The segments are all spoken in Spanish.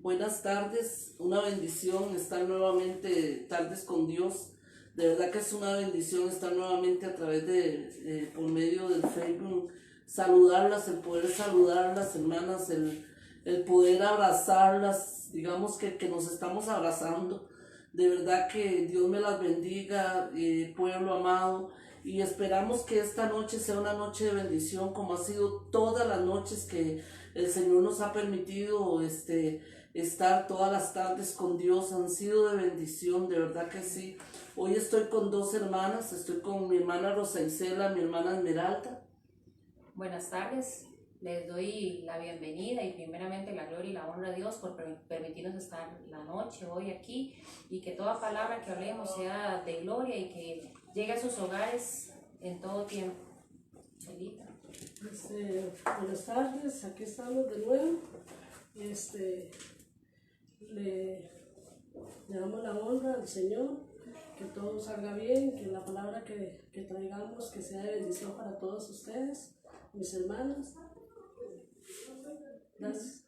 Buenas tardes, una bendición estar nuevamente tardes con Dios. De verdad que es una bendición estar nuevamente a través por medio del Facebook, saludarlas, el poder saludarlas, hermanas, el poder abrazarlas, digamos que nos estamos abrazando. De verdad que Dios me las bendiga, pueblo amado, y esperamos que esta noche sea una noche de bendición como ha sido todas las noches que el Señor nos ha permitido estar todas las tardes con Dios. Han sido de bendición, de verdad que sí. Hoy estoy con dos hermanas, estoy con mi hermana Rosa Isela, mi hermana Esmeralda. Buenas tardes, les doy la bienvenida y primeramente la gloria y la honra a Dios por permitirnos estar la noche hoy aquí, y que toda palabra que hablemos sea de gloria y que llegue a sus hogares en todo tiempo. Elita. Buenas tardes, aquí estamos de nuevo. Le damos la honra al Señor, que todo salga bien, que la palabra que traigamos que sea de bendición para todos ustedes, mis hermanos. Gracias.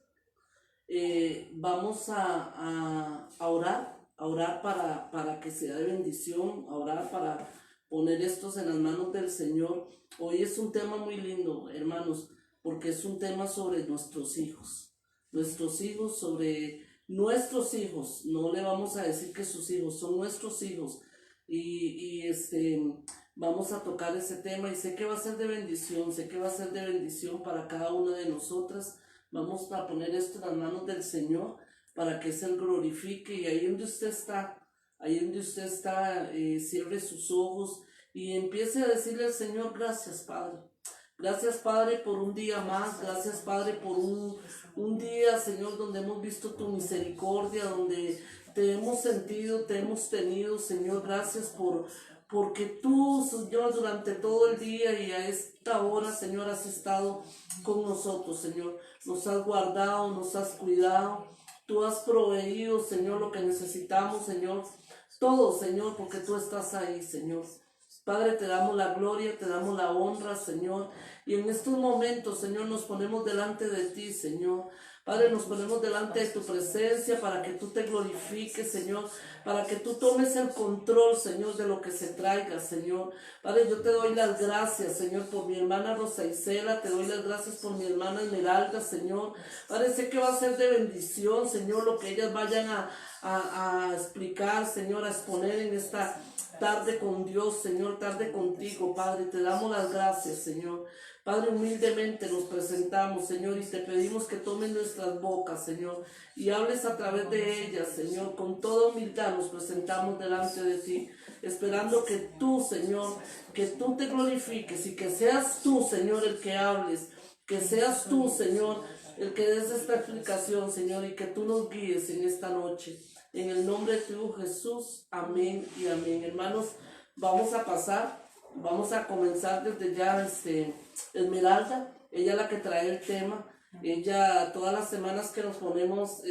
Vamos a orar para que sea de bendición, a orar para poner estos en las manos del Señor. Hoy es un tema muy lindo, hermanos, porque es un tema sobre nuestros hijos, sobre nuestros hijos. No le vamos a decir que sus hijos, son nuestros hijos, vamos a tocar ese tema, y sé que va a ser de bendición, para cada una de nosotras. Vamos a poner esto en las manos del Señor para que se glorifique, y ahí donde usted está, cierre sus ojos y empiece a decirle al Señor: gracias, Padre. Gracias, Padre, por un día más. Gracias, Padre, por un día, Señor, donde hemos visto tu misericordia, donde te hemos sentido, te hemos tenido, Señor. Gracias porque tú, Señor, durante todo el día y a esta hora, Señor, has estado con nosotros, Señor. Nos has guardado, nos has cuidado. Tú has proveído, Señor, lo que necesitamos, Señor. Todo, Señor, porque tú estás ahí, Señor. Padre, te damos la gloria, te damos la honra, Señor. Y en estos momentos, Señor, nos ponemos delante de ti, Señor. Padre, nos ponemos delante de tu presencia para que tú te glorifiques, Señor. Para que tú tomes el control, Señor, de lo que se traiga, Señor. Padre, yo te doy las gracias, Señor, por mi hermana Rosa Isela. Te doy las gracias por mi hermana Esmeralda, Señor. Padre, sé que va a ser de bendición, Señor, lo que ellas vayan a explicar, Señor, a exponer en esta tarde con Dios, Señor, tarde contigo, Padre. Te damos las gracias, Señor. Padre, humildemente nos presentamos, Señor, y te pedimos que tomes nuestras bocas, Señor, y hables a través de ellas, Señor. Con toda humildad nos presentamos delante de ti, esperando que tú, Señor, que tú te glorifiques y que seas tú, Señor, el que hables, que seas tú, Señor, el que des esta explicación, Señor, y que tú nos guíes en esta noche. En el nombre de tu Jesús, amén y amén. Hermanos, vamos a comenzar desde ya. Esmeralda, ella es la que trae el tema. Ella, todas las semanas que nos ponemos,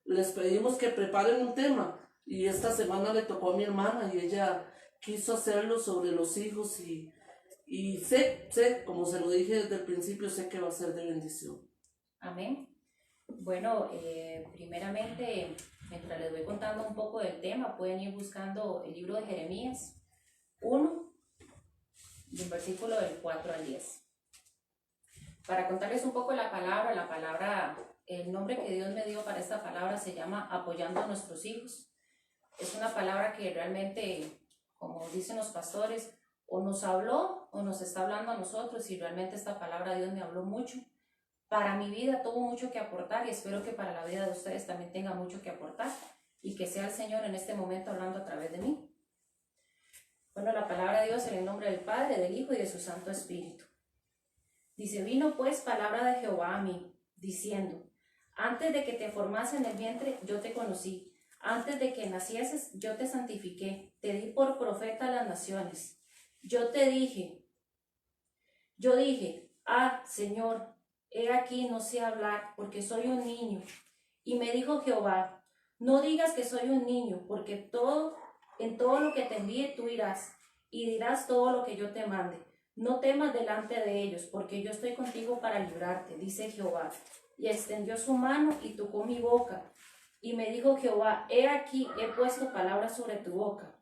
les pedimos que preparen un tema, y esta semana le tocó a mi hermana, y ella quiso hacerlo sobre los hijos, y sé, como se lo dije desde el principio, sé que va a ser de bendición. Amén. Bueno, primeramente, mientras les voy contando un poco del tema, pueden ir buscando el libro de Jeremías 1, del versículo del 4 al 10. Para contarles un poco la palabra, el nombre que Dios me dio para esta palabra se llama apoyando a nuestros hijos. Es una palabra que realmente, como dicen los pastores, o nos habló o nos está hablando a nosotros, y realmente esta palabra Dios me habló mucho. Para mi vida tuvo mucho que aportar, y espero que para la vida de ustedes también tenga mucho que aportar, y que sea el Señor en este momento hablando a través de mí. Bueno, la palabra de Dios en el nombre del Padre, del Hijo y de su Santo Espíritu. Dice: vino pues palabra de Jehová a mí, diciendo: antes de que te formase en el vientre, yo te conocí. Antes de que nacieses, yo te santifiqué. Te di por profeta a las naciones. Yo dije, Señor, he aquí no sé hablar, porque soy un niño. Y me dijo Jehová: no digas que soy un niño, porque en todo lo que te envíe tú irás, y dirás todo lo que yo te mande. No temas delante de ellos, porque yo estoy contigo para librarte, dice Jehová. y extendió su mano y tocó mi boca. Y me dijo Jehová, he aquí, he puesto palabras sobre tu boca.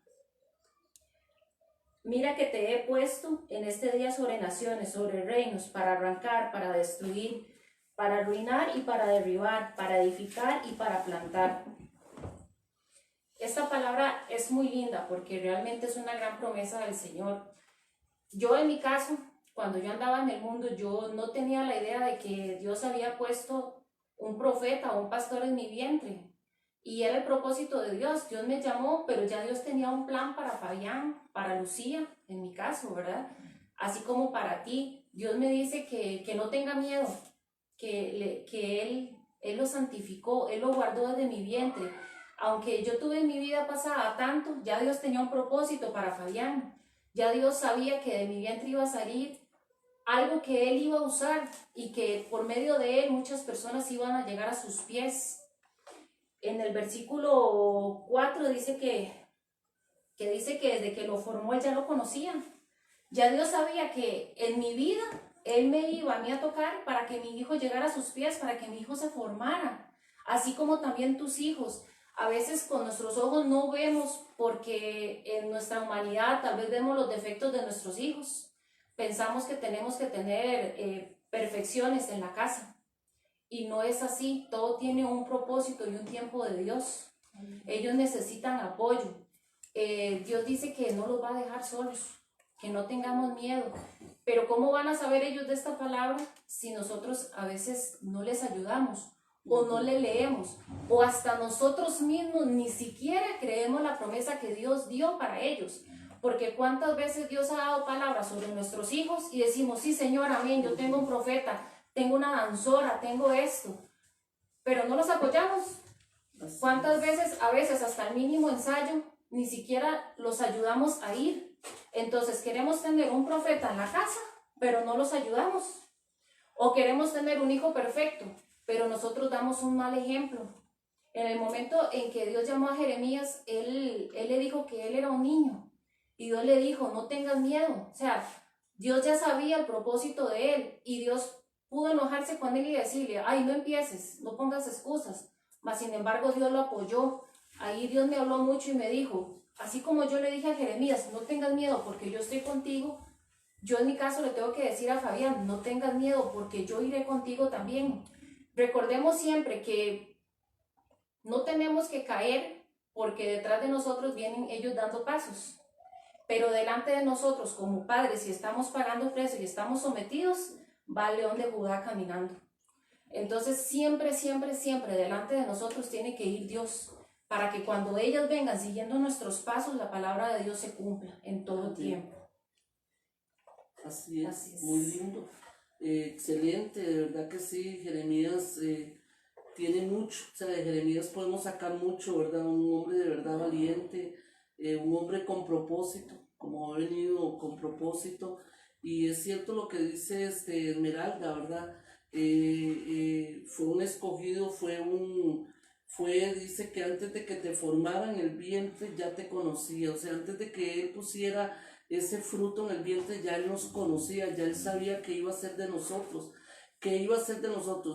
Mira que te he puesto en este día sobre naciones, sobre reinos, para arrancar, para destruir, para arruinar y para derribar, para edificar y para plantar. Esta palabra es muy linda porque realmente es una gran promesa del Señor. Yo en mi caso, cuando yo andaba en el mundo, yo no tenía la idea de que Dios había puesto un profeta o un pastor en mi vientre. Y era el propósito de Dios. Dios me llamó, pero ya Dios tenía un plan para Fabián, para Lucía, en mi caso, ¿verdad? Así como para ti. Dios me dice que no tenga miedo, que Él lo santificó, Él lo guardó desde mi vientre. Aunque yo tuve en mi vida pasada tanto, ya Dios tenía un propósito para Fabián. Ya Dios sabía que de mi vientre iba a salir algo que Él iba a usar y que por medio de Él muchas personas iban a llegar a sus pies. En el versículo 4 dice que dice que desde que lo formó Él ya lo conocía. Ya Dios sabía que en mi vida Él me iba a mí a tocar para que mi hijo llegara a sus pies, para que mi hijo se formara. Así como también tus hijos. A veces con nuestros ojos no vemos porque en nuestra humanidad tal vez vemos los defectos de nuestros hijos. Pensamos que tenemos que tener perfecciones en la casa. Y no es así, todo tiene un propósito y un tiempo de Dios. Ellos necesitan apoyo. Dios dice que no los va a dejar solos, que no tengamos miedo. Pero ¿cómo van a saber ellos de esta palabra si nosotros a veces no les ayudamos o no le leemos? O hasta nosotros mismos ni siquiera creemos la promesa que Dios dio para ellos. Porque cuántas veces Dios ha dado palabras sobre nuestros hijos y decimos, sí Señor, amén, yo tengo un profeta, tengo una danzora, tengo esto, pero no los apoyamos. ¿Cuántas veces, a veces hasta el mínimo ensayo, ni siquiera los ayudamos a ir? Entonces queremos tener un profeta en la casa, pero no los ayudamos. O queremos tener un hijo perfecto, pero nosotros damos un mal ejemplo. En el momento en que Dios llamó a Jeremías, él le dijo que él era un niño. Y Dios le dijo, no tengas miedo. O sea, Dios ya sabía el propósito de él y Dios pudo enojarse con él y decirle, ay, no empieces, no pongas excusas. Mas sin embargo Dios lo apoyó. Ahí Dios me habló mucho y me dijo, así como yo le dije a Jeremías, no tengas miedo porque yo estoy contigo, yo en mi caso le tengo que decir a Fabián, no tengas miedo porque yo iré contigo también. Recordemos siempre que no tenemos que caer porque detrás de nosotros vienen ellos dando pasos. Pero delante de nosotros como padres, si estamos pagando precio y estamos sometidos, va el león de Judá caminando. Entonces siempre, siempre, siempre delante de nosotros tiene que ir Dios, para que cuando ellos vengan siguiendo nuestros pasos, la palabra de Dios se cumpla en todo tiempo. Así es, muy lindo. Excelente, de verdad que sí, Jeremías tiene mucho, o sea, de Jeremías podemos sacar mucho, ¿verdad? Un hombre de verdad valiente, un hombre con propósito, como ha venido con propósito. Y es cierto lo que dice Esmeralda, ¿verdad? Fue un escogido, dice que antes de que te formara en el vientre ya te conocía, o sea, antes de que él pusiera ese fruto en el vientre ya él nos conocía, ya él sabía que iba a ser de nosotros,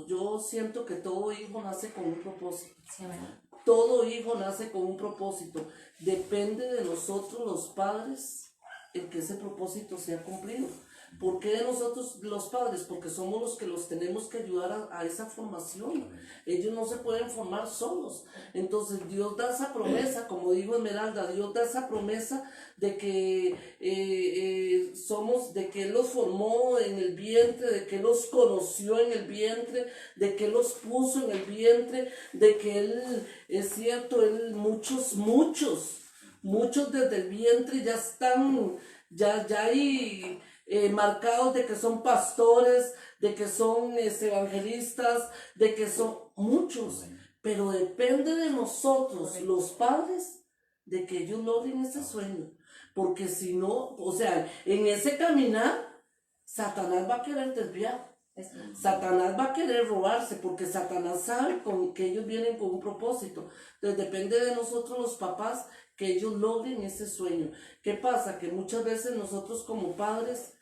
Yo siento que todo hijo nace con un propósito. Sí, ¿verdad? Todo hijo nace con un propósito. Depende de nosotros los padres el que ese propósito sea cumplido. ¿Por qué de nosotros los padres? Porque somos los que los tenemos que ayudar a esa formación. Ellos no se pueden formar solos. Entonces Dios da esa promesa, como dijo Esmeralda, Dios da esa promesa de que de que Él los formó en el vientre, de que Él los conoció en el vientre, de que Él los puso en el vientre, de que Él, es cierto, muchos desde el vientre ya están, ya hay marcados de que son pastores, de que son evangelistas, de que son muchos, pero depende de nosotros, los padres, de que ellos logren ese sueño, porque si no, o sea, en ese caminar, Satanás va a querer desviar. Satanás va a querer robarse porque Satanás sabe que ellos vienen con un propósito. Entonces depende de nosotros los papás que ellos logren ese sueño. ¿Qué pasa? Que muchas veces nosotros como padres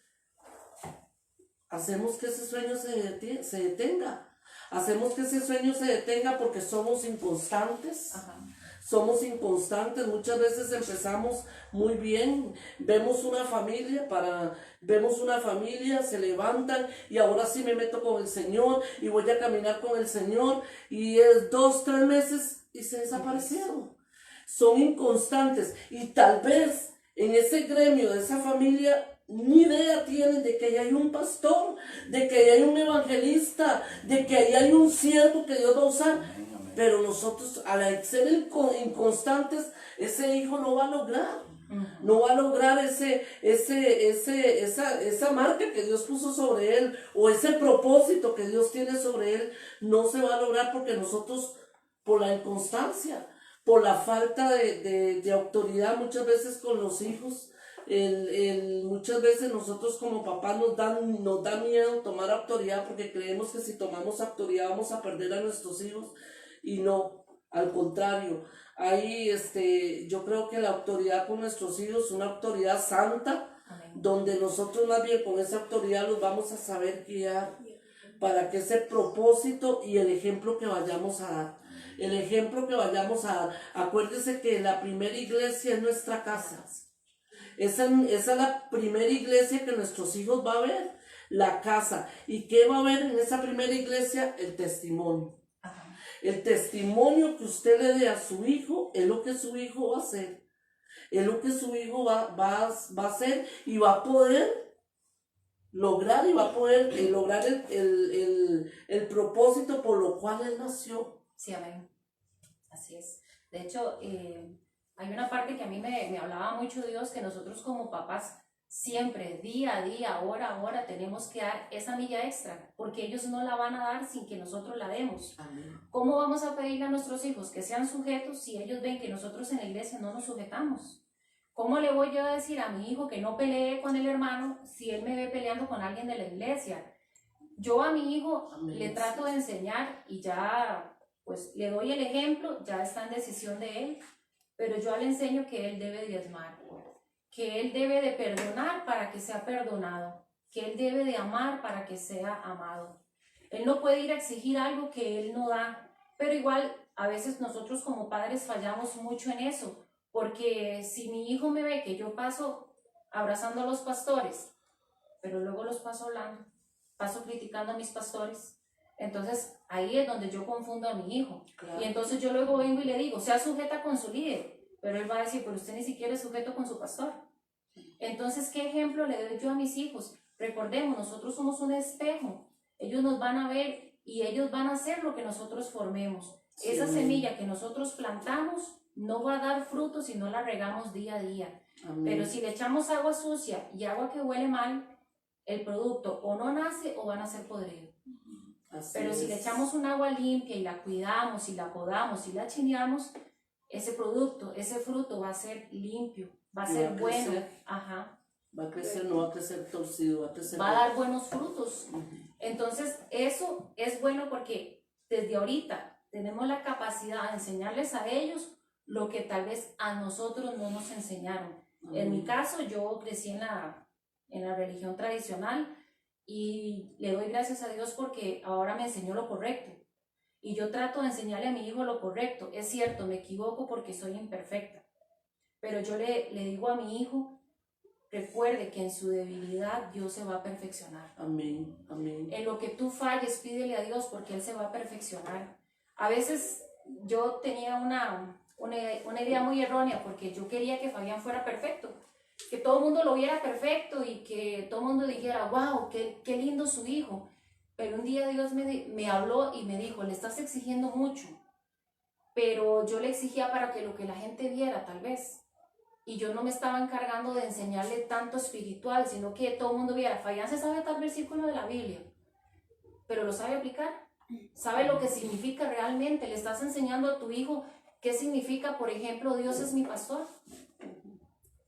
hacemos que ese sueño se detenga. hacemos que ese sueño se detenga porque somos inconstantes. Ajá. Somos inconstantes, muchas veces empezamos muy bien, vemos una familia, se levantan y ahora sí me meto con el Señor y voy a caminar con el Señor y es 2, 3 meses y se desaparecieron. Son inconstantes y tal vez en ese gremio de esa familia ni idea tienen de que ahí hay un pastor, de que ahí hay un evangelista, de que ahí hay un siervo que Dios va a usar. Pero nosotros, al ser inconstantes, ese hijo no va a lograr. No va a lograr esa marca que Dios puso sobre él, o ese propósito que Dios tiene sobre él, no se va a lograr porque nosotros, por la inconstancia, por la falta de autoridad muchas veces con los hijos, muchas veces nosotros como papás nos da miedo tomar autoridad porque creemos que si tomamos autoridad vamos a perder a nuestros hijos. Y no, al contrario, ahí yo creo que la autoridad con nuestros hijos es una autoridad santa. Amén. Donde nosotros más bien con esa autoridad los vamos a saber guiar para que ese propósito y el ejemplo que vayamos a dar, acuérdese que la primera iglesia es nuestra casa. Esa es la primera iglesia que nuestros hijos va a ver, la casa. ¿Y qué va a ver en esa primera iglesia? El testimonio. El testimonio que usted le dé a su hijo es lo que su hijo va a hacer. Es lo que su hijo va a hacer y va a poder lograr el propósito por lo cual él nació. Sí, amén. Así es. De hecho, hay una parte que a mí me hablaba mucho Dios, que nosotros como papás siempre, día a día, hora a hora, tenemos que dar esa milla extra, porque ellos no la van a dar sin que nosotros la demos. Amén. ¿Cómo vamos a pedirle a nuestros hijos que sean sujetos si ellos ven que nosotros en la iglesia no nos sujetamos? ¿Cómo le voy yo a decir a mi hijo que no pelee con el hermano si él me ve peleando con alguien de la iglesia? Yo a mi hijo Amén. le trato de enseñar y ya, pues le doy el ejemplo, ya está en decisión de él, pero yo le enseño que él debe diezmar, que él debe de perdonar para que sea perdonado, que él debe de amar para que sea amado. Él no puede ir a exigir algo que él no da, pero igual a veces nosotros como padres fallamos mucho en eso, porque si mi hijo me ve que yo paso abrazando a los pastores, pero luego los paso hablando, paso criticando a mis pastores, entonces ahí es donde yo confundo a mi hijo. Claro. Y entonces yo luego vengo y le digo, sea sujeta con su líder, pero él va a decir, pero usted ni siquiera es sujeto con su pastor. Entonces, ¿qué ejemplo le doy yo a mis hijos? Recordemos, nosotros somos un espejo. Ellos nos van a ver y ellos van a hacer lo que nosotros formemos. Sí, Esa amén. semilla que nosotros plantamos no va a dar fruto si no la regamos día a día. Amén. Pero si le echamos agua sucia y agua que huele mal, el producto o no nace o va a nacer podrido. Así Pero si le es. echamos un agua limpia y la cuidamos y la podamos y la chineamos, ese producto, ese fruto va a ser limpio, va a Y ser va a bueno. crecer. Ajá. Va a crecer, no va a crecer torcido, va a crecer. Va a dar buenos frutos. Ujú. Entonces, eso es bueno porque desde ahorita tenemos la capacidad de enseñarles a ellos lo que tal vez a nosotros no nos enseñaron. En mi caso, yo crecí en la religión tradicional y le doy gracias a Dios porque ahora me enseñó lo correcto. Y yo trato de enseñarle a mi hijo lo correcto. Es cierto, me equivoco porque soy imperfecta. Pero yo le digo a mi hijo, recuerde que en su debilidad Dios se va a perfeccionar. Amén, amén. En lo que tú falles, pídele a Dios porque Él se va a perfeccionar. A veces yo tenía una idea muy errónea porque yo quería que Fabián fuera perfecto. Que todo el mundo lo viera perfecto y que todo el mundo dijera, wow, qué lindo su hijo. Pero un día Dios me habló y me dijo, le estás exigiendo mucho. Pero yo le exigía para que lo que la gente viera, tal vez. Y yo no me estaba encargando de enseñarle tanto espiritual, sino que todo el mundo viera, Fabián se sabe tal versículo de la Biblia, pero lo sabe aplicar, sabe lo que significa realmente, le estás enseñando a tu hijo qué significa, por ejemplo, Dios es mi pastor.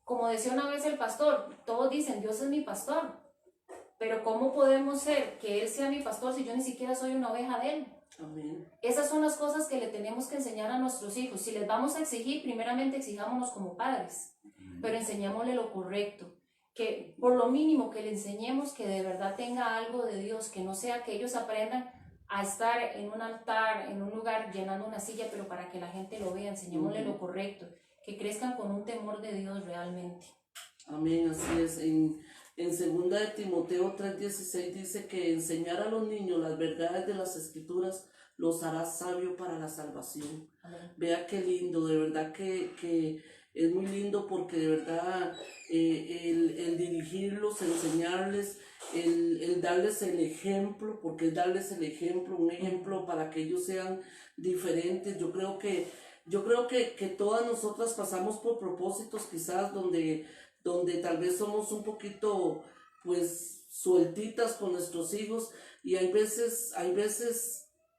Como decía una vez el pastor, todos dicen, Dios es mi pastor, pero ¿cómo podemos ser que Él sea mi pastor si yo ni siquiera soy una oveja de Él? Amén. Esas son las cosas que le tenemos que enseñar a nuestros hijos. Si les vamos a exigir, primeramente exijámonos como padres, pero enseñémosle lo correcto, que por lo mínimo que le enseñemos que de verdad tenga algo de Dios, que no sea que ellos aprendan a estar en un altar, en un lugar, llenando una silla, pero para que la gente lo vea, enseñémosle lo correcto, que crezcan con un temor de Dios realmente. Amén, así es. En 2 de Timoteo 3:16 dice que enseñar a los niños las verdades de las escrituras los hará sabios para la salvación. Amén. Vea qué lindo, de verdad que es muy lindo, porque de verdad el dirigirlos, enseñarles, el darles el ejemplo, porque es darles el ejemplo, un ejemplo para que ellos sean diferentes. Yo creo que todas nosotras pasamos por propósitos quizás donde tal vez somos un poquito pues sueltitas con nuestros hijos, y hay veces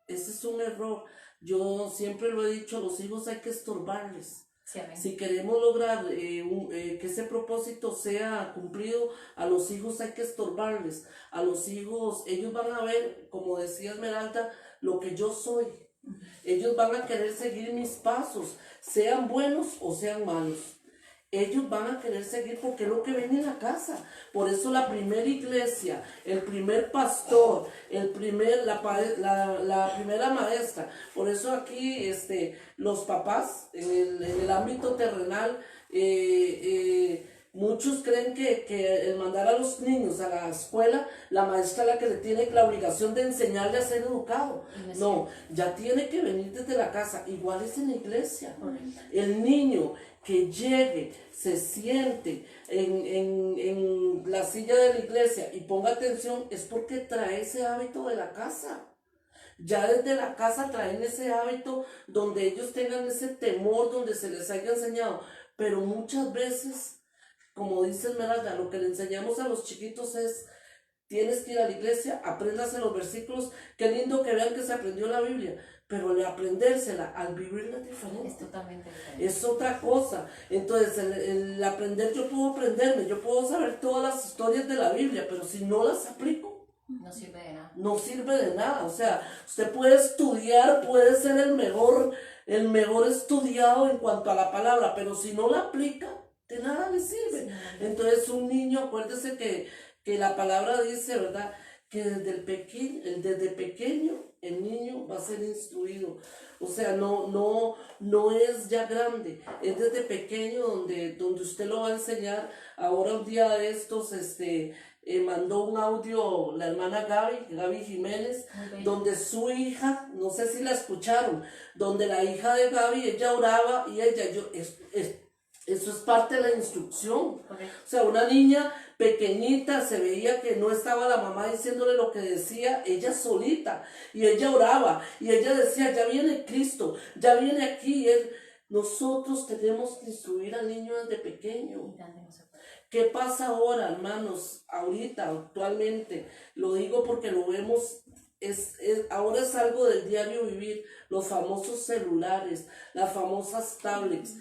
ese es un error. Yo siempre lo he dicho, a los hijos hay que estorbarles. Sí, amén. Si queremos lograr que ese propósito sea cumplido, a los hijos hay que estorbarles. A los hijos, ellos van a ver, como decía Esmeralda, lo que yo soy. Ellos van a querer seguir mis pasos, sean buenos o sean malos. Ellos van a querer seguir porque es lo que ven en la casa. Por eso la primera iglesia, el primer pastor, la primera maestra. Por eso aquí los papás en el ámbito terrenal, muchos creen que el mandar a los niños a la escuela, la maestra es la que le tiene la obligación de enseñarle a ser educado. No, ya tiene que venir desde la casa. Igual es en la iglesia. El niño que llegue, se siente en la silla de la iglesia y ponga atención, es porque trae ese hábito de la casa. Ya desde la casa traen ese hábito donde ellos tengan ese temor, donde se les haya enseñado. Pero muchas veces, como dice Esmeralda, lo que le enseñamos a los chiquitos es: tienes que ir a la iglesia, apréndase los versículos. Qué lindo que vean que se aprendió la Biblia, pero al aprendérsela, al vivirla es diferente. Es totalmente diferente. Es otra cosa. Entonces, el aprender, yo puedo saber todas las historias de la Biblia, pero si no las aplico, no sirve de nada. No sirve de nada. O sea, usted puede estudiar, puede ser el mejor estudiado en cuanto a la palabra, pero si no la aplica, de nada le sirve. Entonces, un niño, acuérdese que la palabra dice, ¿verdad?, que desde pequeño el niño va a ser instruido. O sea, no es ya grande, es desde pequeño donde usted lo va a enseñar. Ahora, un día de estos, mandó un audio la hermana Gaby Jiménez, donde su hija, no sé si la escucharon, donde la hija de Gaby, ella oraba y eso es parte de la instrucción. Okay. O sea, una niña pequeñita, se veía que no estaba la mamá diciéndole lo que decía, ella solita, y ella oraba, y ella decía: ya viene Cristo, ya viene aquí. Nosotros tenemos que instruir al niño desde pequeño. ¿Qué pasa ahora, hermanos? Ahorita, actualmente, lo digo porque lo vemos, ahora es algo del diario vivir, los famosos celulares, las famosas tablets.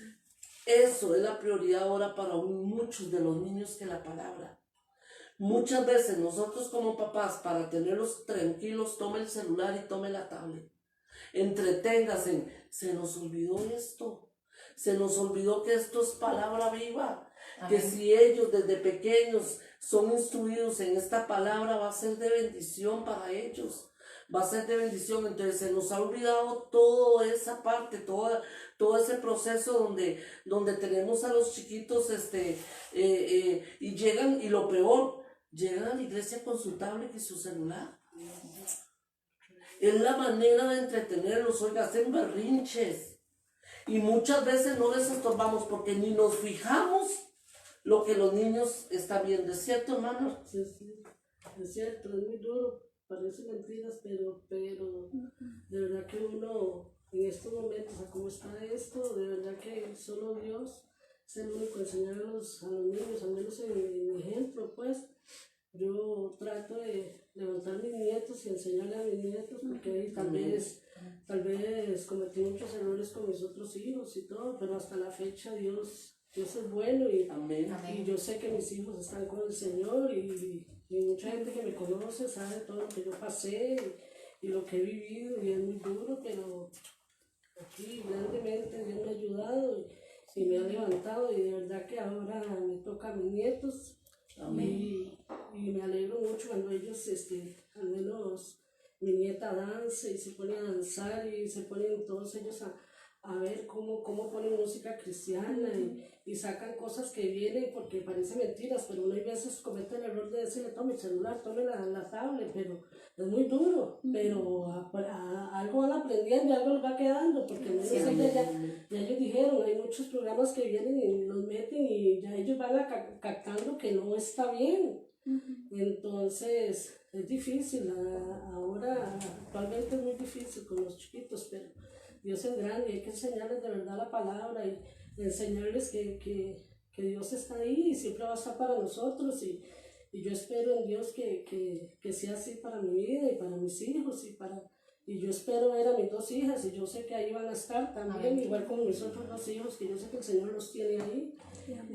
Eso es la prioridad ahora para muchos de los niños, que la palabra. Muchas veces nosotros como papás, para tenerlos tranquilos, tome el celular y tome la tablet. Entreténgase. Se nos olvidó esto. Se nos olvidó que esto es palabra viva. Amén. Que si ellos desde pequeños son instruidos en esta palabra, va a ser de bendición para ellos. Va a ser de bendición. Entonces se nos ha olvidado toda esa parte, todo ese proceso donde tenemos a los chiquitos y llegan, y lo peor, llegan a la iglesia con su tablet y su celular. Es la manera de entretenerlos. Oiga, hacen berrinches. Y muchas veces no les estorbamos porque ni nos fijamos lo que los niños están viendo. ¿Es cierto, hermano? Sí, es cierto, es muy duro. Parecen mentiras, pero de verdad que uno en estos momentos, a cómo está esto, de verdad que solo Dios es el único enseñar a los niños, al menos en mi ejemplo, pues. Yo trato de levantar a mis nietos y enseñarle a mis nietos, porque ahí tal vez cometí muchos errores con mis otros hijos y todo, pero hasta la fecha Dios es bueno, y yo sé que mis hijos están con el Señor, y mucha gente que me conoce sabe todo lo que yo pasé y lo que he vivido, y es muy duro, pero aquí grandemente Dios me ha ayudado y me ha levantado, y de verdad que ahora me toca a mis nietos. Y me alegro mucho cuando ellos al menos mi nieta danza y se pone a danzar y se ponen todos ellos a ver cómo ponen música cristiana y sacan cosas que vienen porque parecen mentiras, pero uno hay veces comete el error de decirle tome el celular, tome la tablet, pero es muy duro, pero algo van aprendiendo y algo les va quedando, porque no sé, ya ellos dijeron, hay muchos programas que vienen y los meten y ya ellos van captando que no está bien. Entonces es difícil, ahora actualmente es muy difícil con los chiquitos, pero Dios es grande y hay que enseñarles de verdad la palabra y enseñarles que Dios está ahí y siempre va a estar para nosotros y yo espero en Dios que sea así para mi vida y para mis hijos y yo espero ver a mis 2 hijas y yo sé que ahí van a estar también, igual como mis otros 2 hijos, que yo sé que el Señor los tiene ahí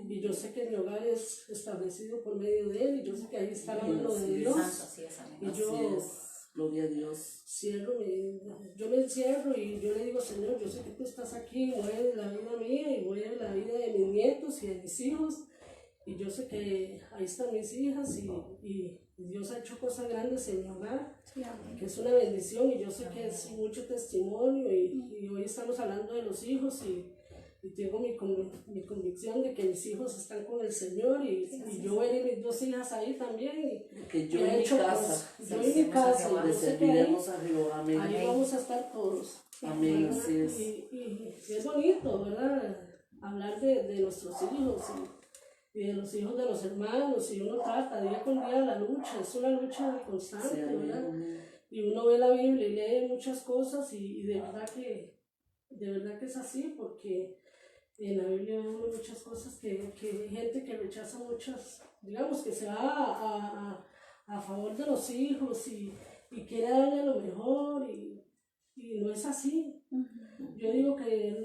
y yo sé que mi hogar es establecido por medio de Él y yo sé que ahí está la mano de Dios. Y yo gloria a Dios. Yo me encierro y yo le digo, Señor, yo sé que tú estás aquí, mueve la vida mía y mueve la vida de mis nietos y de mis hijos. Y yo sé que ahí están mis hijas y Dios ha hecho cosas grandes en mi hogar, que es una bendición y yo sé que es mucho testimonio y hoy estamos hablando de los hijos y tengo mi convicción de que mis hijos están con el Señor y yo veré mis 2 hijas ahí también. Que yo en mi casa, yo en mi casa, le serviremos a Jehová. Amén. Ahí vamos a estar todos. Amén. Así es. Y es bonito, ¿verdad? Hablar de nuestros hijos y de los hijos de los hermanos y uno trata día con día la lucha, es una lucha constante, Sí, ¿verdad? amén. Y uno ve la Biblia y lee muchas cosas y de verdad que es así porque en la Biblia vemos muchas cosas que gente que rechaza muchas, digamos que se va a favor de los hijos y quiere darle lo mejor y no es así. Yo digo que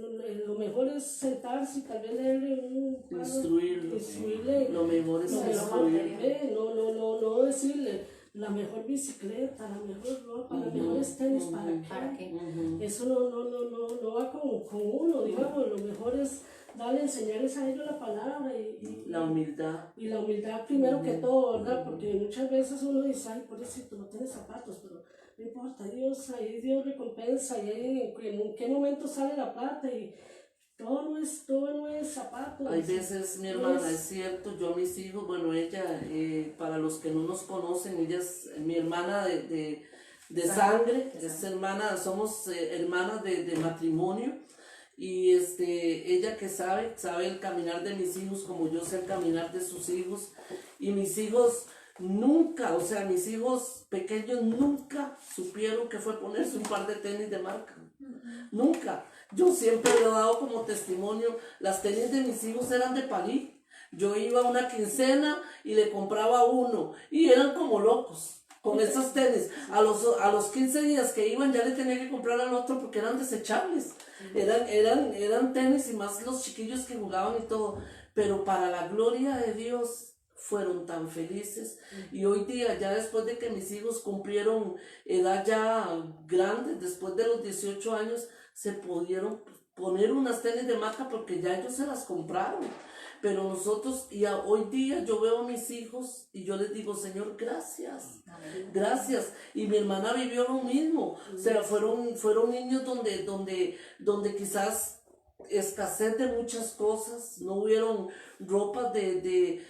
lo mejor es sentarse y tal vez leerle instruirle. Lo mejor es instruirle. No decirle la mejor bicicleta, la mejor ropa, los mejores tenis, ¿para qué? Eso no va con uno, digamos, lo mejor es enseñarles a ellos la palabra y la humildad. Y la humildad primero que todo, ¿verdad? Porque muchas veces uno dice, ay, pobrecito, no tiene zapatos, pero no importa, ahí Dios recompensa y ahí en qué momento sale la plata y todo no es zapatos. Hay veces, mi hermana, es cierto, yo a mis hijos, bueno, ella, para los que no nos conocen, ella es mi hermana de sangre, es hermana, somos hermanas de matrimonio. Y ella que sabe el caminar de mis hijos como yo sé el caminar de sus hijos. Y mis hijos nunca, o sea, mis hijos pequeños nunca supieron que fue ponerse un par de tenis de marca. Nunca. Yo siempre le he dado como testimonio, las tenis de mis hijos eran de París. Yo iba a una quincena y le compraba uno y eran como locos con esos tenis. A los 15 días que iban ya le tenía que comprar al otro porque eran desechables. Eran tenis y más los chiquillos que jugaban y todo. Pero para la gloria de Dios fueron tan felices. Y hoy día, ya después de que mis hijos cumplieron edad ya grande, después de los 18 años, se pudieron poner unas tenis de marca porque ya ellos se las compraron. Pero nosotros, hoy día yo veo a mis hijos y yo les digo, Señor, gracias, gracias. Y mi hermana vivió lo mismo. O sea, fueron niños donde quizás escasez de muchas cosas, no hubieron ropas de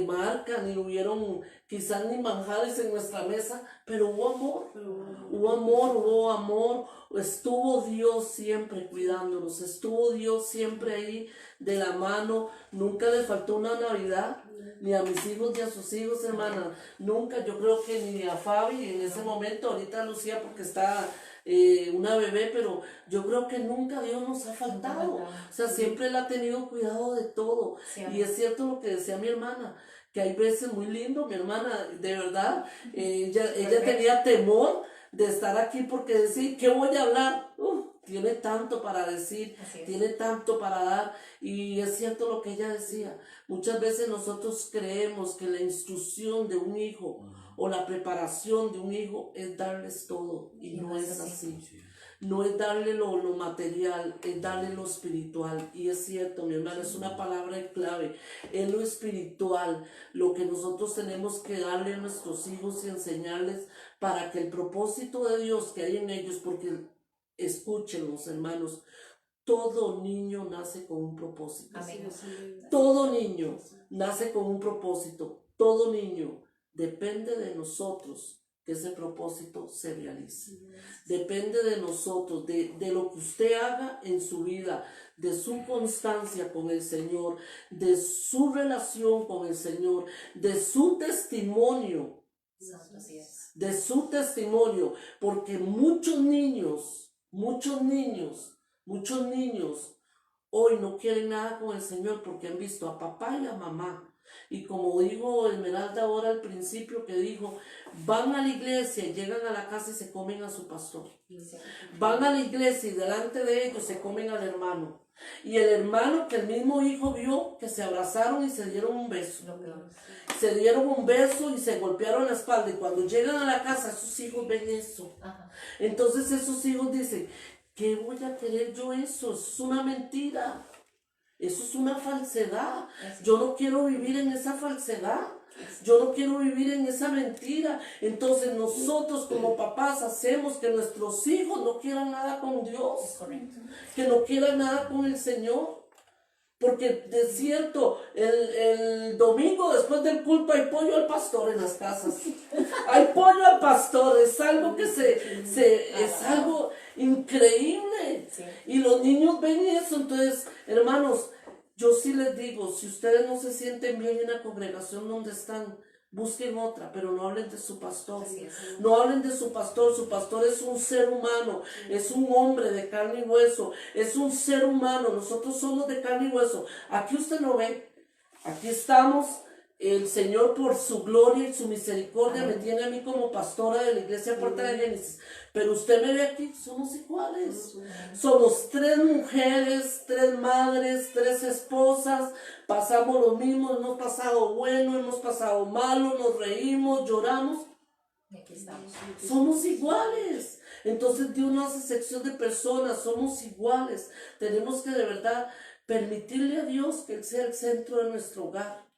marca, ni hubieron quizás ni manjares en nuestra mesa, pero hubo amor, estuvo Dios siempre cuidándonos, estuvo Dios siempre ahí de la mano, nunca les faltó una Navidad, ni a mis hijos ni a sus hijos, hermana, nunca, yo creo que ni a Fabi en ese momento, ahorita Lucía porque está una bebé, pero yo creo que nunca Dios nos ha faltado, o sea, siempre Él ha tenido cuidado de todo, y es cierto lo que decía mi hermana, que hay veces muy lindo, mi hermana, de verdad, ella tenía temor de estar aquí porque decir, ¿qué voy a hablar? Tiene tanto para decir, tiene tanto para dar, y es cierto lo que ella decía, muchas veces nosotros creemos que la instrucción de un hijo o la preparación de un hijo es darles todo, y no es así. No es darle lo material, es darle lo espiritual. Y es cierto, mi hermana, es una palabra clave. Es lo espiritual, lo que nosotros tenemos que darle a nuestros hijos y enseñarles para que el propósito de Dios que hay en ellos, porque escúchenlos, hermanos, todo niño nace con un propósito. Amén. Todo niño nace con un propósito. Todo niño depende de nosotros que ese propósito se realice. Depende de nosotros, de lo que usted haga en su vida, de su constancia con el Señor, de su relación con el Señor, de su testimonio. Así es. De su testimonio, porque muchos niños hoy no quieren nada con el Señor porque han visto a papá y a mamá. Y como dijo Esmeralda ahora al principio que dijo, van a la iglesia y llegan a la casa y se comen a su pastor. Van a la iglesia y delante de ellos se comen al hermano. Y el hermano que el mismo hijo vio que se abrazaron y se dieron un beso. Se dieron un beso y se golpearon la espalda. Y cuando llegan a la casa, sus hijos ven eso. Ajá. Entonces esos hijos dicen, ¿qué voy a querer yo eso? Eso es una mentira. Eso es una falsedad. Yo no quiero vivir en esa falsedad. Yo no quiero vivir en esa mentira. Entonces nosotros como papás hacemos que nuestros hijos no quieran nada con Dios. Es correcto. Que no quieran nada con el Señor. Porque de cierto, el domingo después del culto hay pollo al pastor en las casas. Hay pollo al pastor, es algo que es algo increíble. Sí. Y los niños ven eso. Entonces, hermanos, yo sí les digo, si ustedes no se sienten bien en la congregación donde están, busquen otra, pero no hablen de su pastor. Así es. No hablen de su pastor es un ser humano, es un hombre de carne y hueso, es un ser humano, nosotros somos de carne y hueso. Aquí usted no ve, aquí estamos, el Señor por su gloria y su misericordia me tiene a mí como pastora de la iglesia Puerta de Génesis, pero usted me ve aquí, somos iguales, somos 3 mujeres, 3 madres, 3 esposas, pasamos lo mismo, hemos pasado bueno, hemos pasado malo, nos reímos, lloramos. Y aquí estamos. Somos iguales. Entonces Dios no hace sección de personas, somos iguales. Tenemos que de verdad permitirle a Dios que Él sea el centro de nuestro hogar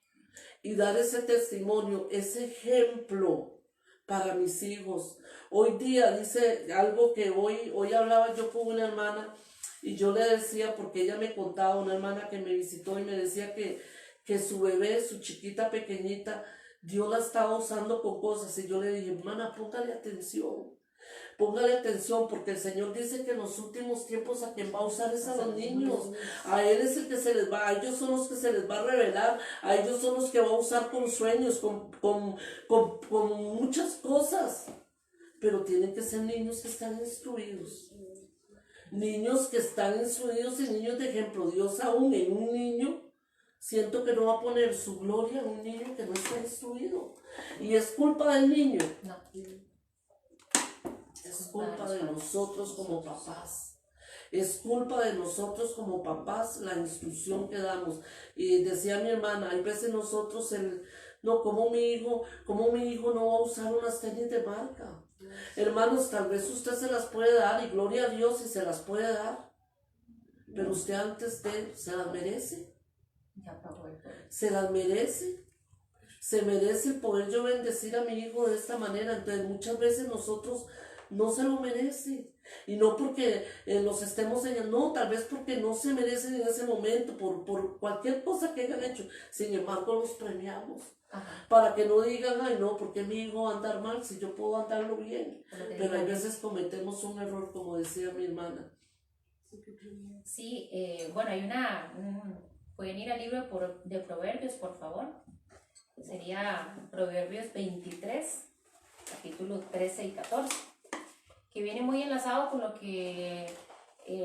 y dar ese testimonio, ese ejemplo para mis hijos. Hoy día dice algo que hoy hablaba yo con una hermana y yo le decía, porque ella me contaba, una hermana que me visitó y me decía que su bebé, su chiquita pequeñita, Dios la estaba usando con cosas. Y yo le dije, hermana, póngale atención porque el Señor dice que en los últimos tiempos a quien va a usar es a los niños. A Él es el que se les va, a ellos son los que se les va a revelar, a ellos son los que va a usar con sueños, con muchas cosas. Pero tienen que ser niños que están instruidos. Niños que están instruidos y niños de ejemplo. Dios aún en un niño, siento que no va a poner su gloria en un niño que no está instruido. Y es culpa del niño. No. Es culpa de nosotros como papás. Es culpa de nosotros como papás la instrucción que damos. Y decía mi hermana, hay veces nosotros, como mi hijo no va a usar unas tenis de marca. Hermanos, tal vez usted se las puede dar y gloria a Dios si se las puede dar. Pero usted antes se las merece. Se las merece. Se merece el poder yo bendecir a mi hijo de esta manera. Entonces muchas veces nosotros no se lo merece. Y no porque los estemos señalando, no, tal vez porque no se merecen en ese momento, por cualquier cosa que hayan hecho. Sin embargo, los premiamos. Ajá. Para que no digan, ay no, porque mi hijo va a andar mal si yo puedo andarlo bien. Pero hay veces cometemos un error, como decía mi hermana. Sí, bueno, hay pueden ir al libro de Proverbios, por favor. Sería Proverbios 23, capítulos 13 y 14, que viene muy enlazado con lo que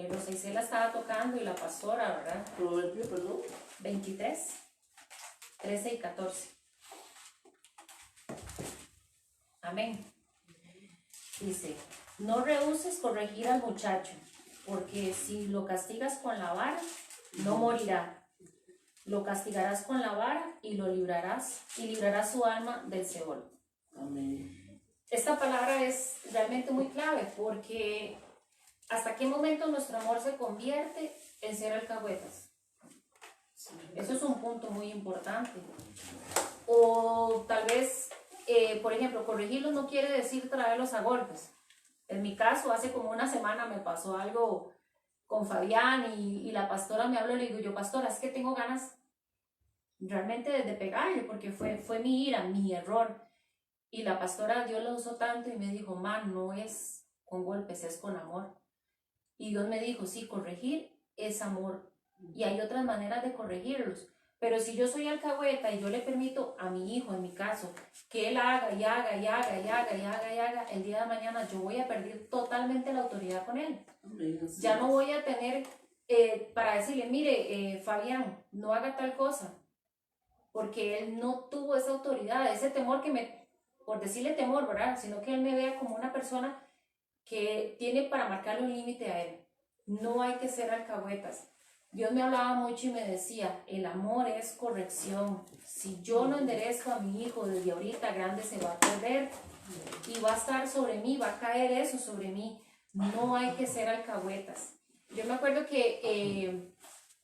Rosa Isela estaba tocando y la pastora, ¿verdad? Proverbios, perdón. 23, 13 y 14. Amén. Dice, no rehúses corregir al muchacho, porque si lo castigas con la vara, no morirá. Lo castigarás con la vara y lo librarás su alma del Seol. Amén. Esta palabra es realmente muy clave, porque ¿hasta qué momento nuestro amor se convierte en ser alcahuetas? Eso es un punto muy importante. O tal vez por ejemplo, corregirlos no quiere decir traerlos a golpes. En mi caso, hace como una semana me pasó algo con Fabián y la pastora me habló y le digo yo, pastora, es que tengo ganas realmente de pegarle porque fue mi ira, mi error. Y la pastora, Dios lo usó tanto y me dijo, man, no es con golpes, es con amor. Y Dios me dijo, sí, corregir es amor. Y hay otras maneras de corregirlos. Pero si yo soy alcahueta y yo le permito a mi hijo, en mi caso, que él haga y haga y haga y haga y haga y haga, el día de mañana yo voy a perder totalmente la autoridad con él. Ya no voy a tener para decirle, mire, Fabián, no haga tal cosa. Porque él no tuvo esa autoridad, ese temor por decirle temor, ¿verdad? Sino que él me vea como una persona que tiene para marcarle un límite a él. No hay que ser alcahuetas. Dios me hablaba mucho y me decía, el amor es corrección. Si yo no enderezco a mi hijo desde ahorita grande, se va a perder y va a estar sobre mí, va a caer eso sobre mí. No hay que ser alcahuetas. Yo me acuerdo que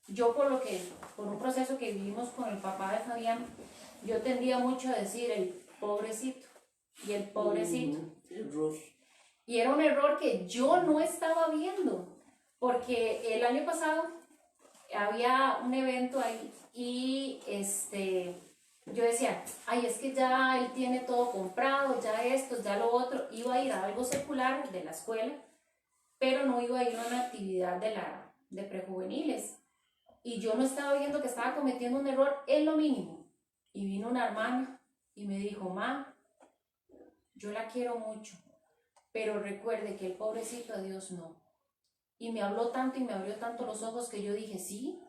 yo por un proceso que vivimos con el papá de Fabián, yo tendía mucho a decir el pobrecito y el pobrecito. Error. Y era un error que yo no estaba viendo, porque el año pasado había un evento ahí y yo decía, ay, es que ya él tiene todo comprado, ya esto, ya lo otro. Iba a ir a algo secular de la escuela, pero no iba a ir a una actividad de prejuveniles. Y yo no estaba viendo que estaba cometiendo un error en lo mínimo. Y vino una hermana y me dijo, ma, yo la quiero mucho, pero recuerde que el pobrecito a Dios no. Y me habló tanto y me abrió tanto los ojos que yo dije, sí,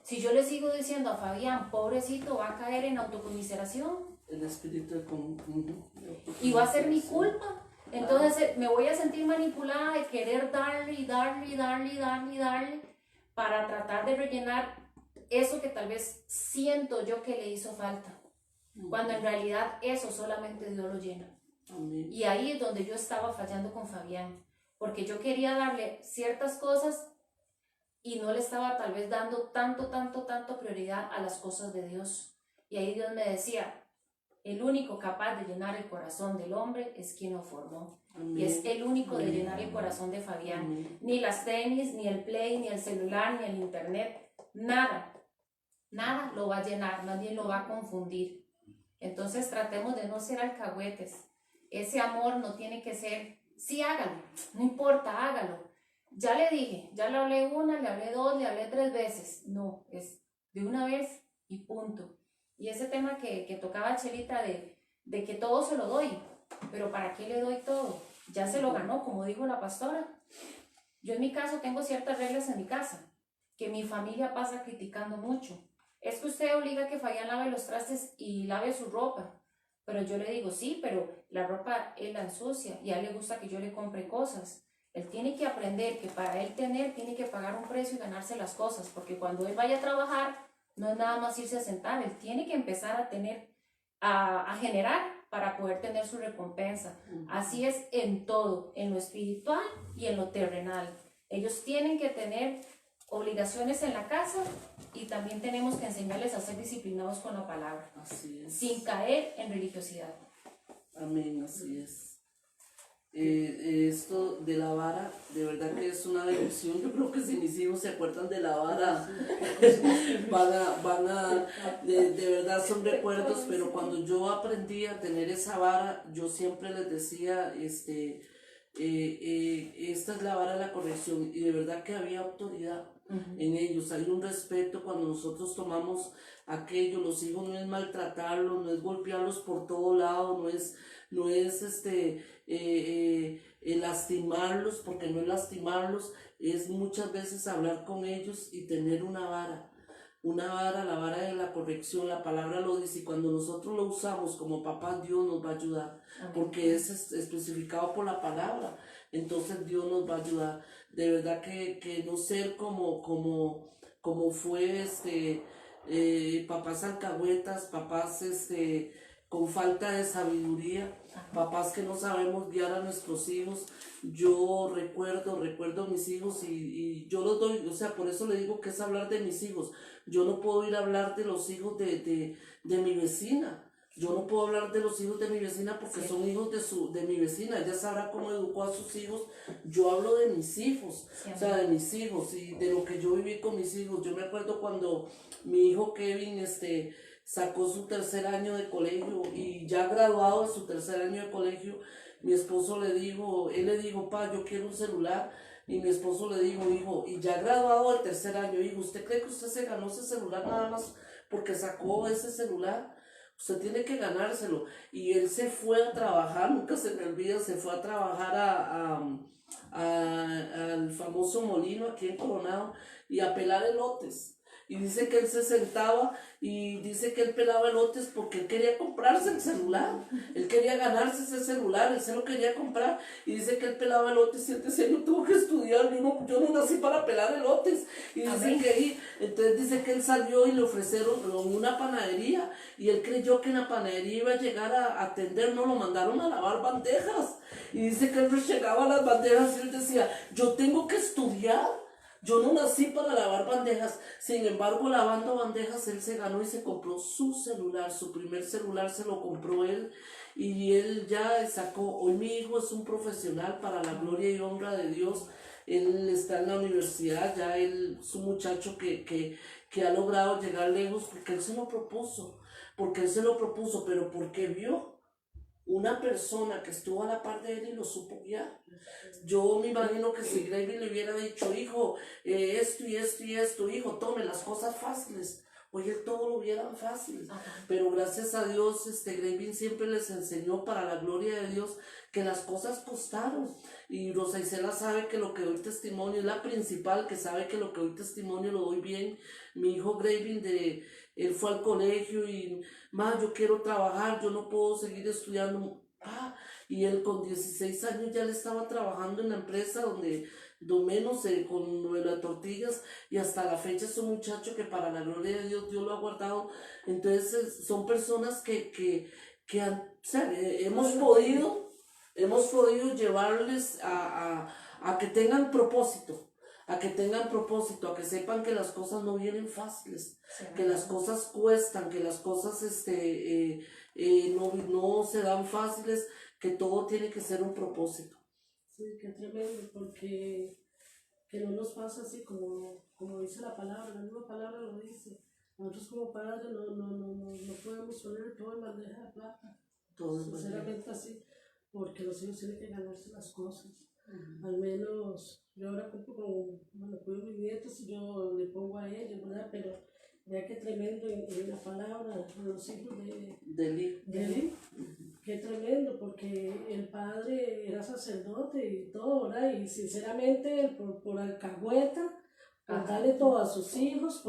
si yo le sigo diciendo a Fabián, pobrecito, va a caer en autocomiseración. El espíritu de Y va a ser mi culpa. Entonces me voy a sentir manipulada de querer darle y darle y darle y darle y darle para tratar de rellenar eso que tal vez siento yo que le hizo falta. Cuando en realidad eso solamente Dios lo llena. Amén. Y ahí es donde yo estaba fallando con Fabián, porque yo quería darle ciertas cosas y no le estaba tal vez dando tanto prioridad a las cosas de Dios. Y ahí Dios me decía, el único capaz de llenar el corazón del hombre es quien lo formó. Amén. Y es el único de llenar el corazón de Fabián. Amén. Ni las tenis, ni el play, ni el celular, ni el internet, nada lo va a llenar, nadie lo va a confundir. Entonces tratemos de no ser alcahuetes. Ese amor no tiene que ser, sí, hágalo, no importa, hágalo. Ya le dije, ya le hablé una, le hablé dos, le hablé 3 veces. No, es de una vez y punto. Y ese tema que tocaba Chelita de que todo se lo doy, pero ¿para qué le doy todo? Ya se lo ganó, como dijo la pastora. Yo en mi caso tengo ciertas reglas en mi casa, que mi familia pasa criticando mucho. Es que usted obliga a que Fabián lave los trastes y lave su ropa. Pero yo le digo, sí, pero la ropa él la ensucia y a él le gusta que yo le compre cosas. Él tiene que aprender que para él tener, tiene que pagar un precio y ganarse las cosas, porque cuando él vaya a trabajar, no es nada más irse a sentar, él tiene que empezar a tener, a generar para poder tener su recompensa. Así es en todo, en lo espiritual y en lo terrenal. Ellos tienen que tener obligaciones en la casa y también tenemos que enseñarles a ser disciplinados con la palabra, Así es. sin caer en religiosidad. Amén, así es. Esto de la vara, de verdad que es una bendición. Yo creo que si mis hijos se acuerdan de la vara, de verdad son recuerdos, pero cuando yo aprendí a tener esa vara, yo siempre les decía, esta es la vara de la corrección, y de verdad que había autoridad en ellos, hay un respeto cuando nosotros tomamos aquello. Los hijos no es maltratarlos, no es golpearlos por todo lado, no es lastimarlos, porque no es lastimarlos, es muchas veces hablar con ellos y tener una vara, la vara de la corrección. La palabra lo dice, y cuando nosotros lo usamos como papás, Dios nos va a ayudar, porque es especificado por la palabra. Entonces Dios nos va a ayudar. De verdad que no ser como fue papás alcahuetas, papás con falta de sabiduría, papás que no sabemos guiar a nuestros hijos. Yo recuerdo a mis hijos y yo los doy, o sea, por eso le digo que es hablar de mis hijos. Yo no puedo ir a hablar de los hijos de mi vecina, Yo no puedo hablar de los hijos de mi vecina porque son hijos de mi vecina. Ella sabrá cómo educó a sus hijos. Yo hablo de mis hijos, o sea, de mis hijos y de lo que yo viví con mis hijos. Yo me acuerdo cuando mi hijo Kevin sacó su 3er año de colegio y ya graduado de su 3er año de colegio, mi esposo él le dijo, pa, yo quiero un celular. Y mi esposo le dijo, hijo, y ya graduado del 3er año, hijo, ¿usted cree que usted se ganó ese celular nada más porque sacó ese celular? Usted tiene que ganárselo. Y él se fue a trabajar, nunca se me olvida, se fue a trabajar al famoso molino aquí en Coronado y a pelar elotes. Y dice que él se sentaba y dice que él pelaba elotes porque él quería comprarse el celular. Él quería ganarse ese celular, él se lo quería comprar. Y dice que él pelaba elotes y él decía, yo tengo que estudiar, yo no nací para pelar elotes. Y entonces dice que él salió y le ofrecieron una panadería. Y él creyó que en la panadería iba a llegar a atender, no, lo mandaron a lavar bandejas. Y dice que él llegaba a las bandejas y él decía, yo tengo que estudiar. Yo no nací para lavar bandejas. Sin embargo, lavando bandejas, él se ganó y se compró su celular. Su primer celular se lo compró él. Y él ya sacó. Hoy mi hijo es un profesional para la gloria y honra de Dios. Él está en la universidad. Ya él es un muchacho que ha logrado llegar lejos porque él se lo propuso. Pero porque vio una persona que estuvo a la par de él y lo supo guiar. Yo me imagino que si Gravy le hubiera dicho, hijo, esto y esto y esto, hijo, tome las cosas fáciles, oye, todo lo vieran fácil. Pero gracias a Dios, Gravy siempre les enseñó para la gloria de Dios que las cosas costaron. Y Rosa Isela sabe que lo que doy testimonio es la principal, que sabe que lo que doy testimonio lo doy bien. Mi hijo Gravy, él fue al colegio y, yo quiero trabajar, yo no puedo seguir estudiando. Y él con 16 años ya le estaba trabajando en la empresa donde menos con lo de las tortillas, y hasta la fecha es un muchacho que para la gloria de Dios, Dios lo ha guardado. Entonces son personas que hemos podido llevarles a que tengan propósito. A que sepan que las cosas no vienen fáciles, que las cosas cuestan, que las cosas no se dan fáciles, que todo tiene que ser un propósito. Sí, qué tremendo, porque que no nos pasa así como dice la palabra, la misma palabra lo dice. Nosotros como padres no podemos poner todo en bandeja de plata, sinceramente así, porque los hijos tienen que ganarse las cosas. Al menos yo ahora cuido mis nietos y yo le pongo a ellos, ¿verdad? Pero vea qué tremendo en la palabra, los hijos de Eli, qué tremendo, porque el padre era sacerdote y todo, ¿verdad? Y sinceramente por alcahueta, por darle todo a sus hijos,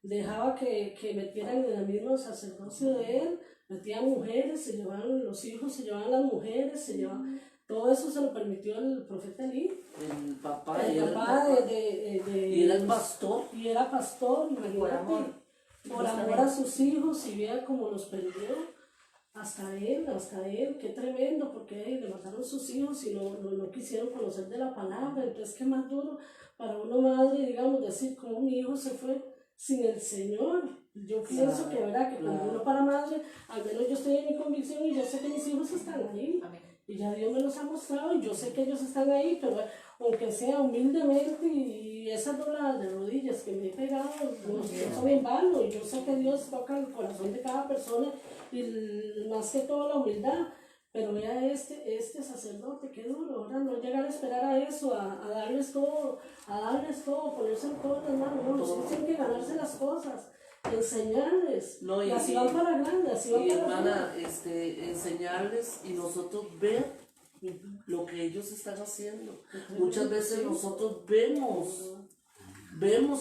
dejaba que metieran en el mismo sacerdocio de él, metían mujeres, se llevaban los hijos, se llevaban las mujeres, se llevaban... Todo eso se lo permitió el profeta Elí. El papá y era el pastor. Y era pastor, imagínate. Por amor a sus hijos, y vea cómo los perdió. Hasta él, qué tremendo, porque le mataron sus hijos y no quisieron conocer de la palabra. Entonces, qué más duro para una madre, digamos, decir cómo mi hijo se fue sin el Señor. Yo pienso que, ¿verdad? Que cuando uno para madre, al menos yo estoy en mi convicción y yo sé que mis hijos están ahí. Amén. Y ya Dios me los ha mostrado y yo sé que ellos están ahí, pero aunque sea humildemente y esas dobladas de rodillas que me he pegado, no son en vano. Y yo sé que Dios toca el corazón de cada persona y más que todo la humildad. Pero vea este sacerdote, qué duro, ¿verdad? No llegar a esperar a eso, a darles todo, ponerse todo en las manos. No, los hijos tienen que ganarse las cosas. Enseñarles, y así van para grande, así van para hermana, enseñarles y nosotros ver lo que ellos están haciendo. Muchas veces nosotros vemos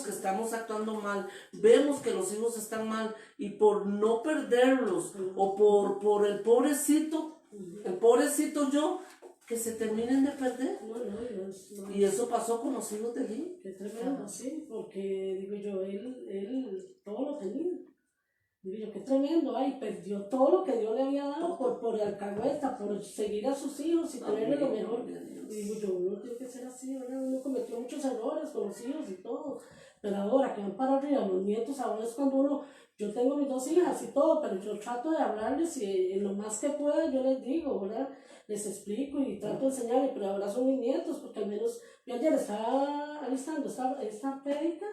que estamos actuando mal, vemos que los hijos están mal, y por no perderlos o por el pobrecito yo, que se terminen de perder. No. Y eso pasó con los hijos de Eli. Qué tremendo, sí, porque digo yo, él todo lo tenía. Digo yo, qué tremendo, perdió todo lo que Dios le había dado por alcahueta, por seguir a sus hijos y tenerle lo mejor. Y digo yo, uno tiene que ser así, ¿verdad? Uno cometió muchos errores con los hijos y todo, pero ahora que van para arriba los nietos, ahora es cuando uno, yo tengo mis 2 hijas y todo, pero yo trato de hablarles y en lo más que pueda yo les digo, ¿verdad? Les explico y trato de enseñarles, pero ahora son mis nietos, porque al menos yo ayer estaba alistando esta prédica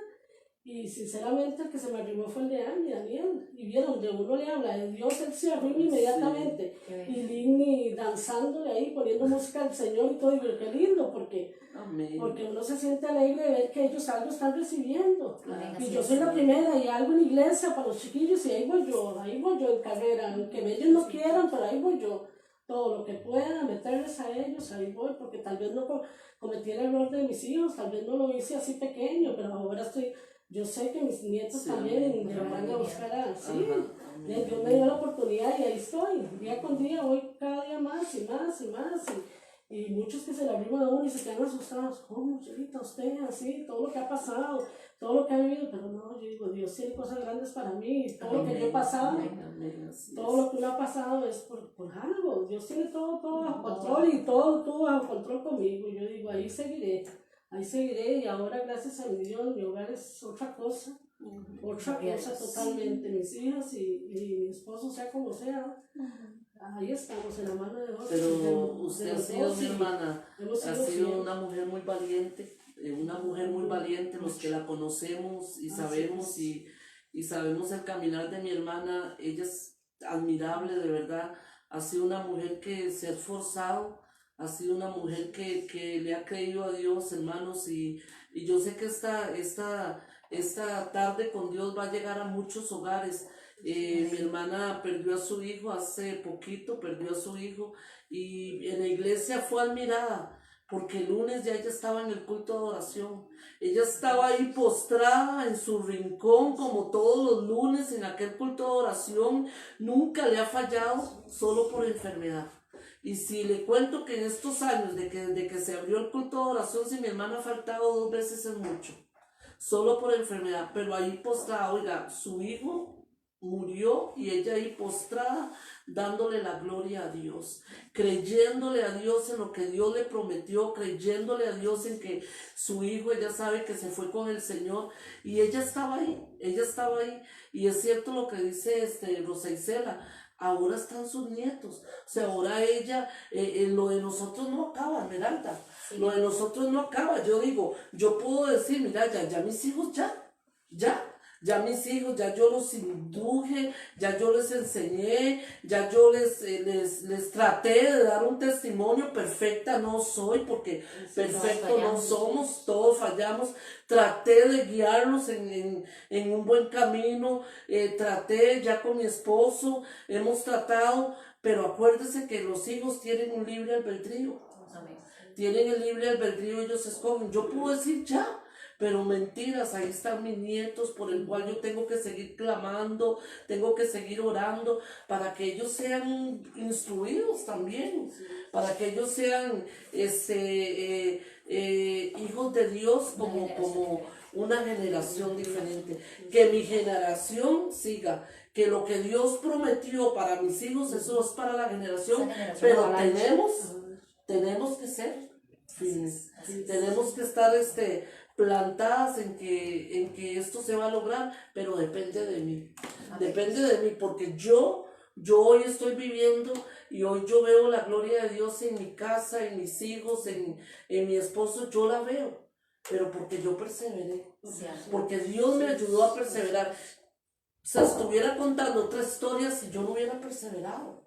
y sinceramente el que se me arrimó fue el de Andy, Daniel, y vieron, de uno le habla de Dios, él se arrima inmediatamente, y Lini danzándole ahí, poniendo música al Señor y todo, y pero qué lindo, porque uno se siente alegre de ver que ellos algo están recibiendo. Amén, Y así yo es. soy la primera, y algo en iglesia para los chiquillos, y ahí voy yo en carrera, aunque ellos no quieran, pero ahí voy yo. Todo lo que pueda, meterles a ellos, ahí voy, porque tal vez no cometí el error de mis hijos, tal vez no lo hice así pequeño, pero ahora yo sé que mis nietos Sí, también me van a buscar así. Dios me dio la oportunidad y ahí estoy, día con día, voy cada día más y más y más. Y muchos que se le arriman a uno y se quedan asustados, ¿cómo, Chelita, usted así? Todo lo que ha pasado, todo lo que ha vivido, pero no, yo digo, Dios tiene cosas grandes para mí, todo lo que yo he pasado, todo lo que uno ha pasado es por algo, Dios tiene todo bajo control y todo bajo control conmigo, yo digo, ahí seguiré y ahora gracias a mi Dios, mi hogar es otra cosa totalmente, mis hijas y mi esposo, sea como sea. Ahí estamos, en la mano de Dios. Pero usted ha sido, mi hermana, ha sido una mujer muy valiente, los que la conocemos y sabemos y sabemos el caminar de mi hermana, ella es admirable, de verdad, ha sido una mujer que se ha esforzado, ha sido una mujer que le ha creído a Dios, hermanos, y yo sé que esta tarde con Dios va a llegar a muchos hogares. Mi hermana perdió a su hijo hace poquito, y en la iglesia fue admirada porque el lunes ya ella estaba en el culto de adoración. Ella estaba ahí postrada en su rincón como todos los lunes en aquel culto de adoración. Nunca le ha fallado, solo por enfermedad. Y si le cuento que en estos años, desde que se abrió el culto de adoración, si mi hermana ha faltado 2 veces es mucho, solo por enfermedad, pero ahí postrada, oiga, su hijo murió y ella ahí postrada dándole la gloria a Dios, creyéndole a Dios en lo que Dios le prometió, creyéndole a Dios en que su hijo, ella sabe que se fue con el Señor y ella estaba ahí y es cierto lo que dice Rosa Isela, ahora están sus nietos, o sea, ahora ella, lo de nosotros no acaba, Esmeralda, lo de nosotros no acaba, yo digo, yo puedo decir, mira, ya mis hijos ya mis hijos, ya yo los induje, ya yo les enseñé, ya yo les traté de dar un testimonio. Perfecta no soy, porque perfecto no somos, todos fallamos. Traté de guiarlos en un buen camino, traté ya con mi esposo, hemos tratado, pero acuérdese que los hijos tienen un libre albedrío. Tienen el libre albedrío, ellos escogen. Yo puedo decir ya, pero mentiras, ahí están mis nietos por el cual yo tengo que seguir clamando, tengo que seguir orando para que ellos sean instruidos también, para que ellos sean hijos de Dios como una generación diferente, que mi generación siga, que lo que Dios prometió para mis hijos, eso es para la generación, pero tenemos que ser firmes, tenemos que estar plantadas en que esto se va a lograr, pero depende de mí. Depende de mí, porque yo hoy estoy viviendo y hoy yo veo la gloria de Dios en mi casa, en mis hijos, en mi esposo, yo la veo, pero porque yo perseveré, porque Dios me ayudó a perseverar. Se estuviera contando otra historia si yo no hubiera perseverado.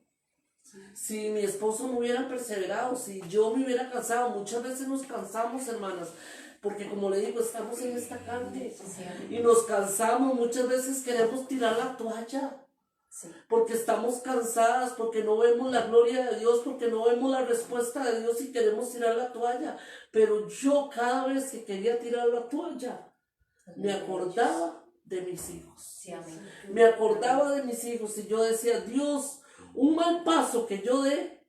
Si mi esposo no hubiera perseverado, si yo me hubiera cansado, muchas veces nos cansamos, hermanas, porque como le digo, estamos en esta carne y nos cansamos, muchas veces queremos tirar la toalla, porque estamos cansadas, porque no vemos la gloria de Dios, porque no vemos la respuesta de Dios y queremos tirar la toalla. Pero yo cada vez que quería tirar la toalla, me acordaba de mis hijos, me acordaba de mis hijos y yo decía, Dios, un mal paso que yo dé,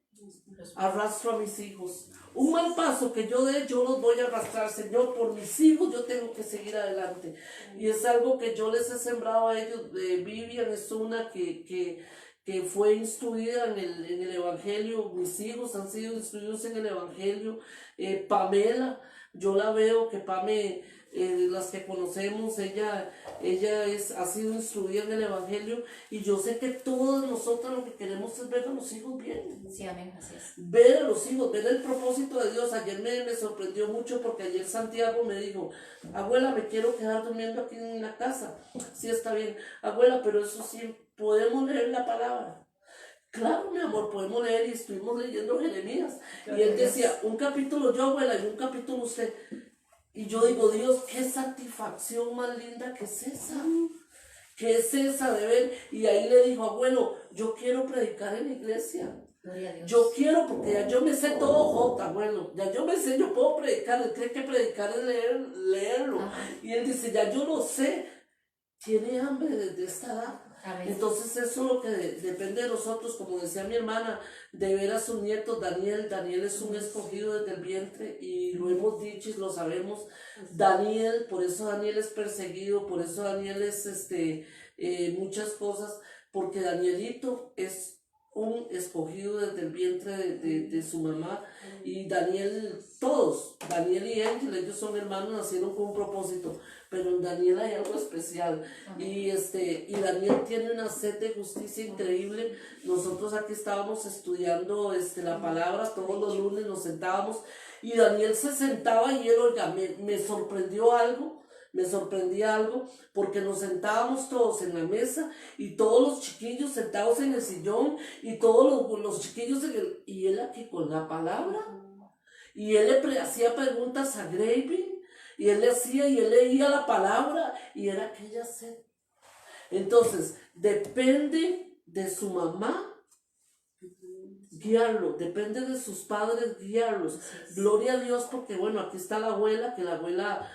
arrastro a mis hijos. Un mal paso que yo dé, yo los voy a arrastrar, Señor, por mis hijos yo tengo que seguir adelante. Y es algo que yo les he sembrado a ellos. Vivian es una que fue instruida en el Evangelio, mis hijos han sido instruidos en el Evangelio. Pamela, yo la veo que Pame las que conocemos, ella ha sido instruida en el Evangelio y yo sé que todas nosotras lo que queremos es ver a los hijos bien. Sí, amén, así es. Ver a los hijos, ver el propósito de Dios. Ayer me sorprendió mucho porque ayer Santiago me dijo, abuela, me quiero quedar durmiendo aquí en la casa. Sí, está bien, abuela, pero eso sí, podemos leer la palabra. Claro, mi amor, podemos leer y estuvimos leyendo Jeremías. Y él decía, un capítulo yo, abuela, y un capítulo usted. Y yo digo, Dios, qué satisfacción más linda que es esa. Que es esa de ver. Y ahí le dijo, abuelo, yo quiero predicar en la iglesia. Gloria a Dios. Yo quiero, porque ya yo me sé todo, Jota, abuelo. Ya yo me sé, yo puedo predicar. Él cree que predicar es leerlo. Ajá. Y él dice, ya yo lo sé. Tiene hambre desde esta edad. Amén. Entonces eso es lo que depende de nosotros, como decía mi hermana, de ver a sus nietos. Daniel es un escogido desde el vientre y lo hemos dicho y lo sabemos. Daniel, por eso Daniel es perseguido, por eso Daniel es muchas cosas, porque Danielito es un escogido desde el vientre de su mamá. Y Daniel, todos, Daniel y Ángel, ellos son hermanos, nacieron con un propósito, pero en Daniel hay algo especial. Y Daniel tiene una sed de justicia increíble. Nosotros aquí estábamos estudiando la palabra, todos los lunes nos sentábamos y Daniel se sentaba y él, oiga, me sorprendía algo, porque nos sentábamos todos en la mesa y todos los chiquillos sentados en el sillón y todos los chiquillos y él aquí con la palabra. Y él le hacía preguntas a Gravy y él le hacía y él leía la palabra y era aquella sed. Entonces, depende de su mamá guiarlo, depende de sus padres guiarlos. Gloria a Dios, porque bueno, aquí está la abuela, que la abuela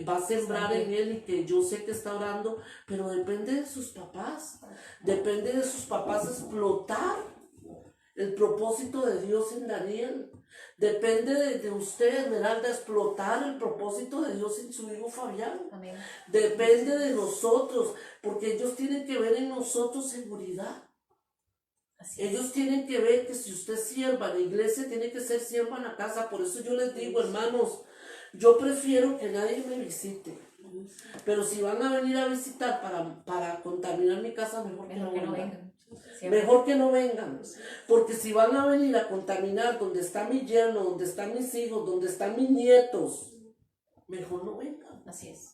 va a sembrar en él y que yo sé que está orando, pero depende de sus papás, depende de sus papás explotar el propósito de Dios en Daniel. Depende de usted, Esmeralda, explotar el propósito de Dios en su hijo Fabián. Amén. Depende de nosotros, porque ellos tienen que ver en nosotros seguridad. Ellos tienen que ver que si usted es sierva en la iglesia, tiene que ser sierva en la casa. Por eso yo les digo, hermanos, yo prefiero que nadie me visite. Pero si van a venir a visitar para contaminar mi casa, mejor que no vengan. Mejor que no vengan. Porque si van a venir a contaminar donde está mi yerno, donde están mis hijos, donde están mis nietos, mejor no vengan. Así es.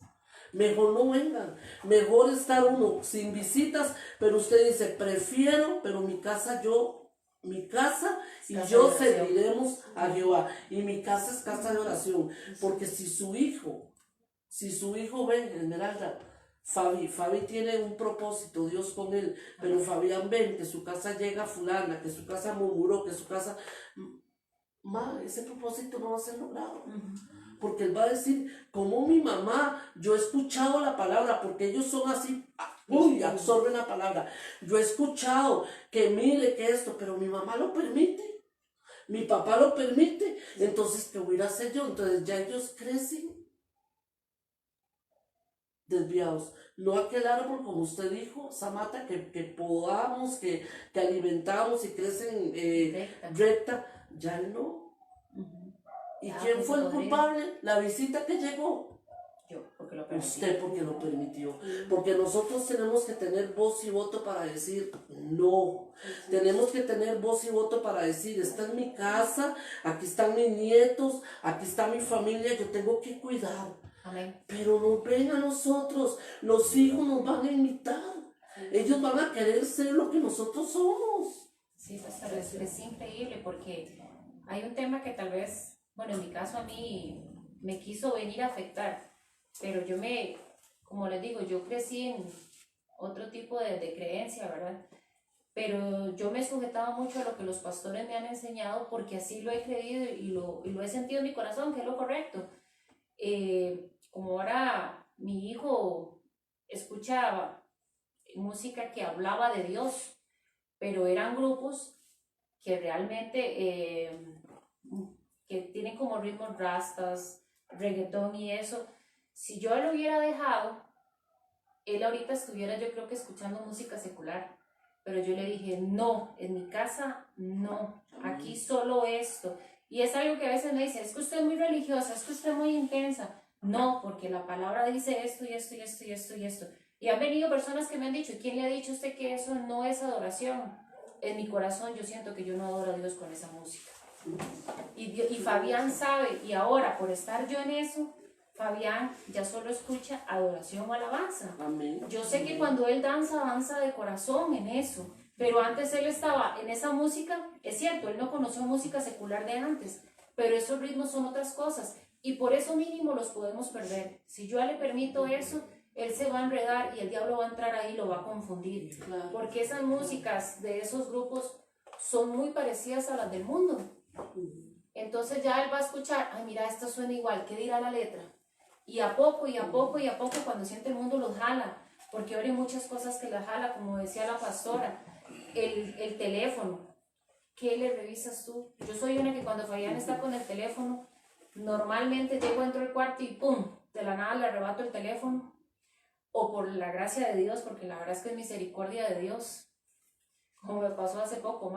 Mejor no vengan. Mejor estar uno sin visitas, pero usted dice, prefiero, pero mi casa y yo serviremos a Jehová. Y mi casa es casa de oración. Porque si su hijo ven, Esmeralda, Fabi tiene un propósito, Dios con él, pero Fabián ven que su casa llega fulana, que su casa murmuró, que su casa... ese propósito no va a ser logrado. Porque él va a decir, como mi mamá, yo he escuchado la palabra, porque ellos son así, absorben la palabra. Yo he escuchado que mire que esto, pero mi mamá lo permite, mi papá lo permite, entonces ¿qué voy a hacer yo? Entonces ya ellos crecen desviados. No aquel árbol, como usted dijo, Samata, que podamos, que alimentamos y crecen recta, ya no. ¿Y quién fue el culpable? La visita que llegó. Yo, porque lo permití. Usted, porque lo permitió. Porque nosotros tenemos que tener voz y voto para decir no. Tenemos que tener voz y voto para decir, esta es mi casa, aquí están mis nietos, aquí está mi familia, yo tengo que cuidar. Amén. Pero nos ven a nosotros, los hijos nos van a imitar. Ellos van a querer ser lo que nosotros somos. Sí, es increíble porque hay un tema que tal vez, bueno, en mi caso a mí me quiso venir a afectar, pero como les digo, yo crecí en otro tipo de creencia, ¿verdad? Pero yo me sujetaba mucho a lo que los pastores me han enseñado porque así lo he creído y lo he sentido en mi corazón, que es lo correcto. Como ahora mi hijo escuchaba música que hablaba de Dios, pero eran grupos que realmente que tienen como ritmos rastas, reggaetón y eso. Si yo lo hubiera dejado, él ahorita estuviera, yo creo que escuchando música secular, pero yo le dije, no, en mi casa no, aquí solo esto. Y es algo que a veces me dicen, es que usted es muy religiosa, es que usted es muy intensa. No, porque la palabra dice esto y esto y esto y esto y esto. Y han venido personas que me han dicho, ¿quién le ha dicho a usted que eso no es adoración? En mi corazón yo siento que yo no adoro a Dios con esa música. Y Fabián sabe, y ahora por estar yo en eso, Fabián ya solo escucha adoración o alabanza. Amén. Yo sé que cuando él danza de corazón en eso, pero antes él estaba en esa música, es cierto, él no conoció música secular de antes, pero esos ritmos son otras cosas, y por eso mínimo los podemos perder. Si yo le permito eso, él se va a enredar y el diablo va a entrar ahí y lo va a confundir, Claro. porque esas músicas de esos grupos son muy parecidas a las del mundo. Entonces ya él va a escuchar, ay mira, esta suena igual, ¿qué dirá la letra? Y a poco, y a poco, y a poco, cuando siente el mundo los jala, porque ahora hay muchas cosas que las jala, como decía la pastora, el teléfono, ¿qué le revisas tú? Yo soy una que cuando Fabián está con el teléfono, normalmente llego dentro del cuarto y ¡pum! De la nada le arrebato el teléfono, o por la gracia de Dios, porque la verdad es que es misericordia de Dios, como me pasó hace poco,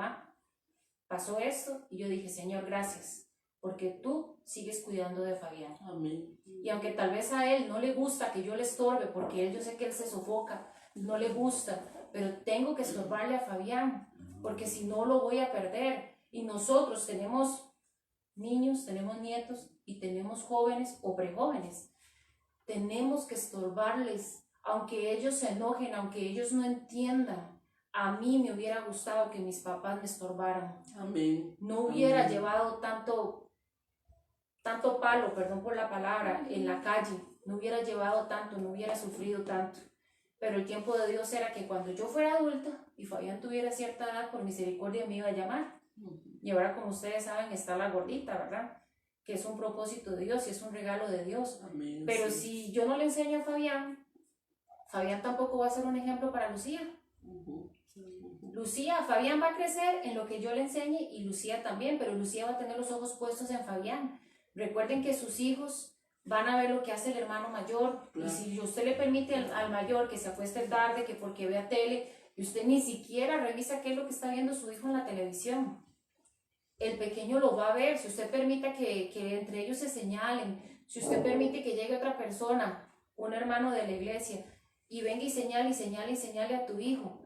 pasó esto, y yo dije, Señor, gracias, porque tú sigues cuidando de Fabián. Amén. Y aunque tal vez a él no le gusta que yo le estorbe, porque yo sé que él se sofoca, no le gusta, pero tengo que estorbarle a Fabián, porque si no lo voy a perder. Y nosotros tenemos niños, tenemos nietos y tenemos jóvenes o prejóvenes. Tenemos que estorbarles, aunque ellos se enojen, aunque ellos no entiendan. A mí me hubiera gustado que mis papás me estorbaran. Amén. No hubiera Amén. llevado tanto palo, perdón por la palabra, en la calle, no hubiera llevado tanto, no hubiera sufrido tanto. Pero el tiempo de Dios era que cuando yo fuera adulta y Fabián tuviera cierta edad, por misericordia me iba a llamar. Y ahora, como ustedes saben, está la gordita, ¿verdad? Que es un propósito de Dios y es un regalo de Dios. Amén. Pero Sí. si yo no le enseño a Fabián, Fabián tampoco va a ser un ejemplo para Lucía. Lucía, Fabián va a crecer en lo que yo le enseñe y Lucía también, pero Lucía va a tener los ojos puestos en Fabián. Recuerden que sus hijos van a ver lo que hace el hermano mayor. Claro. Y si usted le permite al mayor que se acueste tarde, que porque vea tele, y usted ni siquiera revisa qué es lo que está viendo su hijo en la televisión, el pequeño lo va a ver. Si usted permite que entre ellos se señalen, si usted permite que llegue otra persona, un hermano de la iglesia, y venga y señale a tu hijo,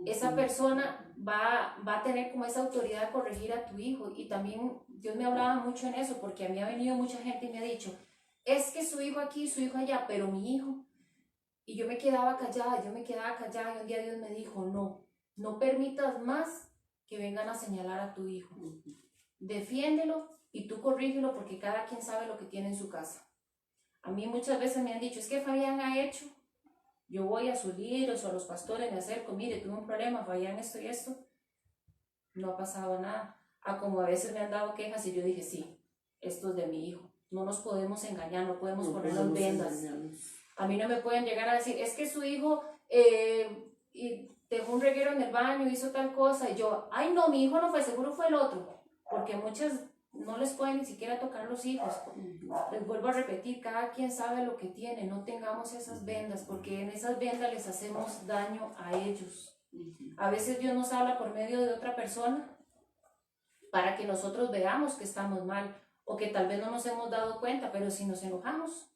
esa persona va a tener como esa autoridad de corregir a tu hijo. Y también Dios me hablaba mucho en eso, porque a mí ha venido mucha gente y me ha dicho, es que su hijo aquí, su hijo allá, pero mi hijo. Y yo me quedaba callada, y un día Dios me dijo, no permitas más que vengan a señalar a tu hijo. Defiéndelo y tú corrígelo, porque cada quien sabe lo que tiene en su casa. A mí muchas veces me han dicho, es que Fabián ha hecho. Yo voy a sus líderes o a los pastores, me acerco, mire, tuve un problema, Fabián esto y esto. No ha pasado nada. Como a veces me han dado quejas y yo dije, sí, esto es de mi hijo. No nos podemos engañar, no podemos ponernos vendas. A mí no me pueden llegar a decir, es que su hijo dejó un reguero en el baño, hizo tal cosa. Y yo, ay no, mi hijo no fue, seguro fue el otro. Porque muchas no les pueden ni siquiera tocar los hijos. Les vuelvo a repetir, cada quien sabe lo que tiene, no tengamos esas vendas, porque en esas vendas les hacemos daño a ellos. A veces Dios nos habla por medio de otra persona para que nosotros veamos que estamos mal, o que tal vez no nos hemos dado cuenta, pero si nos enojamos,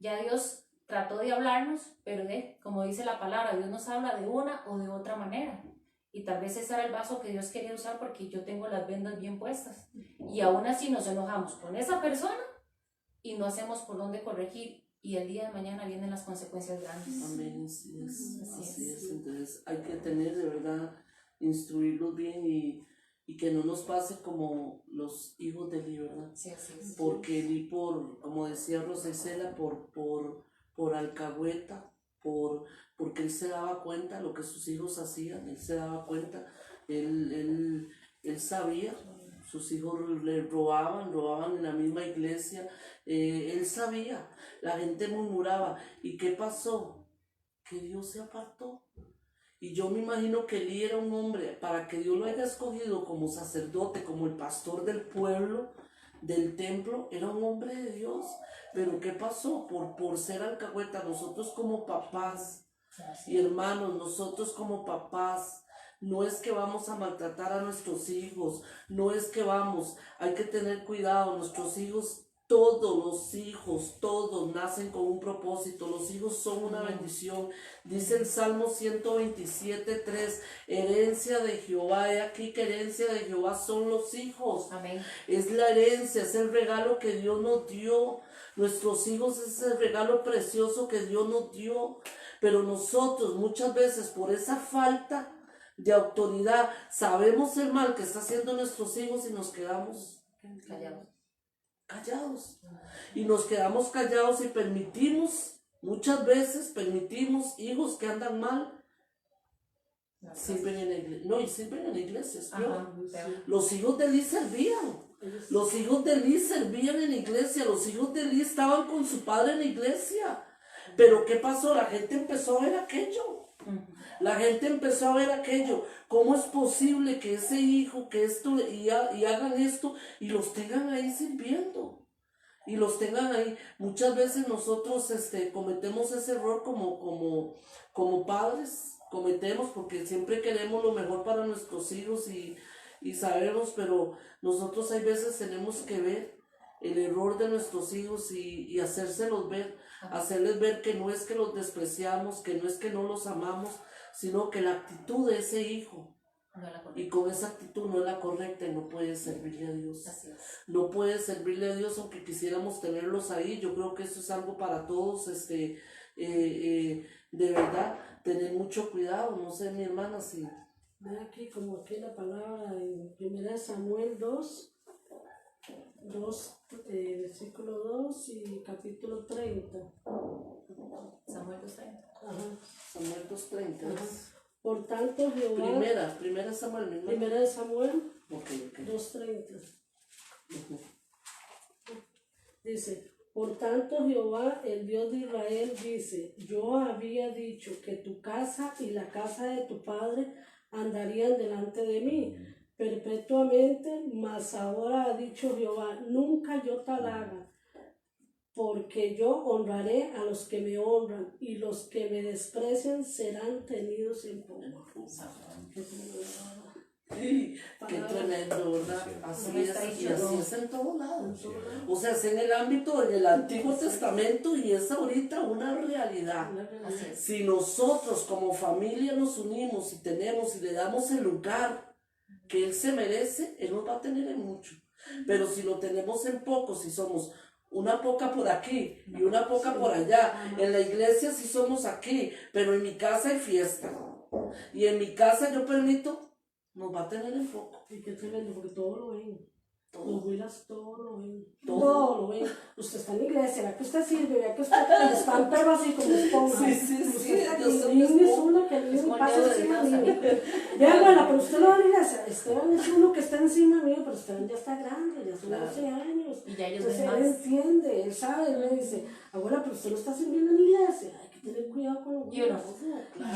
ya Dios trató de hablarnos, pero como dice la palabra, Dios nos habla de una o de otra manera. Y tal vez ese era el vaso que Dios quería usar, porque yo tengo las vendas bien puestas. Y aún así nos enojamos con esa persona y no hacemos por dónde corregir. Y el día de mañana vienen las consecuencias grandes. Amén, así es. Así es. Entonces hay que tener de verdad, instruirlos bien y que no nos pase como los hijos de Eli, ¿verdad? Sí, así es. Porque Eli, como decía Rosicela, por alcahueta, porque él se daba cuenta de lo que sus hijos hacían, él se daba cuenta, él sabía, sus hijos le robaban en la misma iglesia, él sabía, la gente murmuraba, ¿y qué pasó? Que Dios se apartó. Y yo me imagino que Eli era un hombre, para que Dios lo haya escogido como sacerdote, como el pastor del pueblo, del templo, era un hombre de Dios. Pero ¿qué pasó? Por ser alcahueta, nosotros como papás y hermanos, nosotros como papás, no es que vamos a maltratar a nuestros hijos, no es que hay que tener cuidado, nuestros hijos Todos los hijos, todos nacen con un propósito. Los hijos son una bendición. Dice el Salmo 127:3, herencia de Jehová. He aquí que herencia de Jehová son los hijos. Amén. Es la herencia, es el regalo que Dios nos dio. Nuestros hijos es el regalo precioso que Dios nos dio. Pero nosotros muchas veces por esa falta de autoridad sabemos el mal que está haciendo nuestros hijos y nos quedamos callados. Y nos quedamos callados y muchas veces permitimos hijos que andan mal. Sirven en la iglesia. No, y sirven en la iglesia. Es peor. Ajá, peor. Los hijos de Eli servían. Los hijos de Eli servían en la iglesia. Los hijos de Eli estaban con su padre en la iglesia. Pero ¿qué pasó? La gente empezó a ver aquello. La gente empezó a ver aquello. ¿Cómo es posible que ese hijo, que esto, y hagan esto y los tengan ahí sirviendo? Y los tengan ahí. Muchas veces nosotros cometemos ese error como padres. Cometemos porque siempre queremos lo mejor para nuestros hijos y sabemos, pero nosotros hay veces tenemos que ver el error de nuestros hijos y hacérselos ver, hacerles ver que no es que los despreciamos, que no es que no los amamos, sino que la actitud de ese hijo, y con esa actitud no es la correcta y no puede servirle a Dios. Así es. No puede servirle a Dios aunque quisiéramos tenerlos ahí. Yo creo que eso es algo para todos, de verdad, tener mucho cuidado. No sé, mi hermana, si... Ve aquí como aquí la palabra en 1 Samuel 2, versículo 2 y capítulo 30. Samuel 2:30. Ajá. Samuel 2:30. Ajá. Por tanto Jehová... Primera Samuel, mi hermana. 1 Samuel Ok. 2:30. Ujú. Dice, por tanto Jehová, el Dios de Israel, dice, yo había dicho que tu casa y la casa de tu padre andarían delante de mí perpetuamente, mas ahora ha dicho Jehová, nunca yo tal haga, porque yo honraré a los que me honran, y los que me desprecian serán tenidos en poco. Sí, qué tremendo, ¿verdad? Así No es, está y dicho, así no. es en todos lados. O sea, es en el ámbito del Antiguo Testamento y es ahorita una realidad. Así es. Si nosotros como familia nos unimos y tenemos y le damos el lugar que Él se merece, Él nos va a tener en mucho. Pero si lo tenemos en poco, si somos una poca por aquí y una poca por allá, en la iglesia sí somos aquí, pero en mi casa hay fiesta. Y en mi casa yo permito, nos va a tener en poco. Y qué tremendo, porque todo lo ven. Los Todo. huilas todo lo ven. Todo. Todo lo ven. Usted está en la iglesia, vea que usted sirve, vea que usted está perro así como esponja. Sí, sí, Usted sí, está yo aquí, soy ni una es esponja. uno que ni Es como el pasa dedo de encima Dios, mío. Vea, abuela, pero usted no va a la iglesia. Esteban es uno que está encima mío, pero Esteban ya está grande, ya son Claro. 12 años. Y ya ellos Entonces ven él más. entiende, él sabe, él me dice, abuela, pero usted no está sirviendo en la iglesia. Hay que tener cuidado con los Y uno,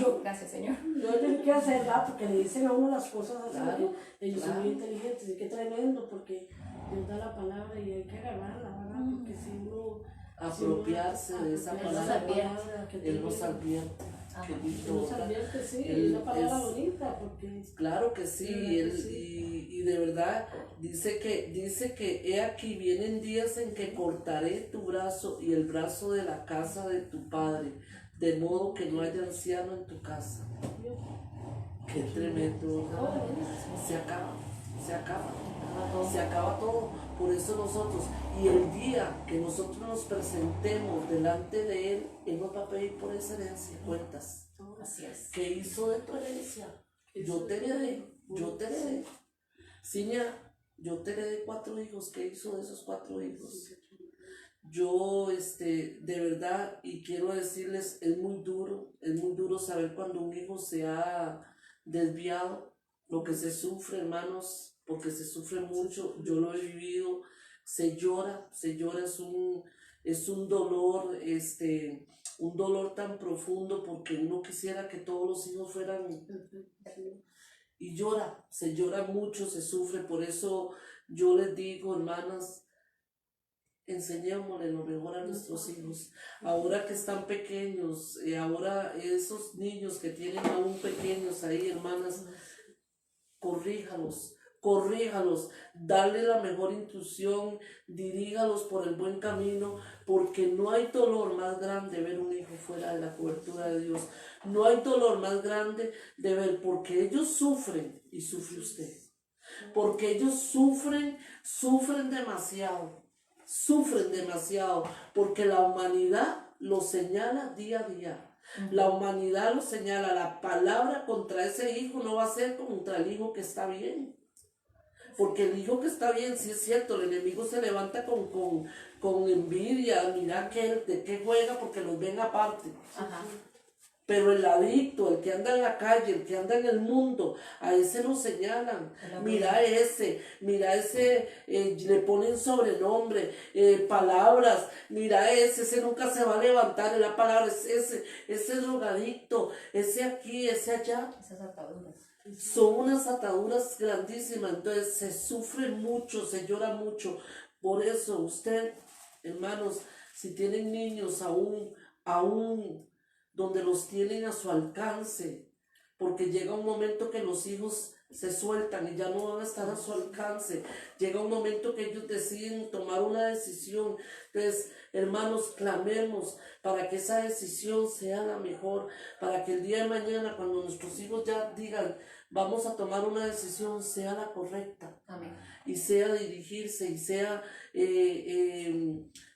Yo, gracias, Señor. no tiene que hacer, ¿verdad? Porque le dicen a uno las cosas así. Claro, que ellos claro. son muy inteligentes y qué tremendo, porque Dios da la palabra y hay que agarrarla, ¿verdad? Porque si uno... Apropiarse de esa palabra. Él nos advierte. Qué lindo, Nos ¿verdad? advierte, sí, Él es una palabra es- bonita, porque... Claro que sí, De verdad que y de verdad dice que he aquí vienen días en que cortaré tu brazo y el brazo de la casa de tu padre, de modo que no haya anciano en tu casa. Qué tremendo, ¿verdad? Se acaba, se acaba. Se acaba todo, por eso nosotros, y el día que nosotros nos presentemos delante de Él, Él nos va a pedir por esa herencia cuentas. Así es. ¿Qué hizo de tu herencia? Yo te heredé, yo te heredé. Ciña, yo te heredé 4 hijos, ¿qué hizo de esos 4 hijos? Yo, de verdad, y quiero decirles, es muy duro saber cuando un hijo se ha desviado, lo que se sufre, hermanos, porque se sufre mucho, yo lo he vivido, se llora, es un dolor, un dolor tan profundo, porque uno quisiera que todos los hijos fueran, y llora, se llora mucho, se sufre, por eso yo les digo, hermanas, enseñémosle lo mejor a nuestros hijos, ahora que están pequeños, ahora esos niños que tienen aún pequeños ahí, hermanas, corríjalos, corríjalos, darle la mejor instrucción, dirígalos por el buen camino, porque no hay dolor más grande ver un hijo fuera de la cobertura de Dios. No hay dolor más grande de ver, porque ellos sufren y sufre usted. Porque ellos sufren demasiado, porque la humanidad lo señala día a día. La humanidad lo señala, la palabra contra ese hijo no va a ser contra el hijo que está bien. Porque el hijo que está bien, sí es cierto, el enemigo se levanta con envidia, mira de qué juega porque los ven aparte. Ajá. Pero el adicto, el que anda en la calle, el que anda en el mundo, a ese lo señalan. Mira ese, le ponen sobrenombre, palabras. Mira ese nunca se va a levantar. La palabra es ese drogadicto, ese aquí, ese allá. Esas ataduras. Son unas ataduras grandísimas. Entonces se sufre mucho, se llora mucho. Por eso usted, hermanos, si tienen niños aún donde los tienen a su alcance, porque llega un momento que los hijos se sueltan y ya no van a estar a su alcance. Llega un momento que ellos deciden tomar una decisión. Entonces, hermanos, clamemos para que esa decisión sea la mejor, para que el día de mañana, cuando nuestros hijos ya digan, vamos a tomar una decisión, sea la correcta. Amén. Y sea dirigirse, y sea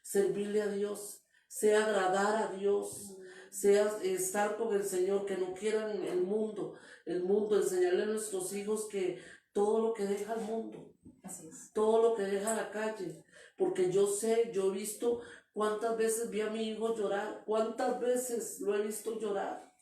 servirle a Dios, sea agradar a Dios, sea estar con el Señor, que no quieran el mundo, enseñarle a nuestros hijos que todo lo que deja el mundo, Así es. todo lo que deja la calle, porque yo he visto cuántas veces vi a mi hijo llorar, cuántas veces lo he visto llorar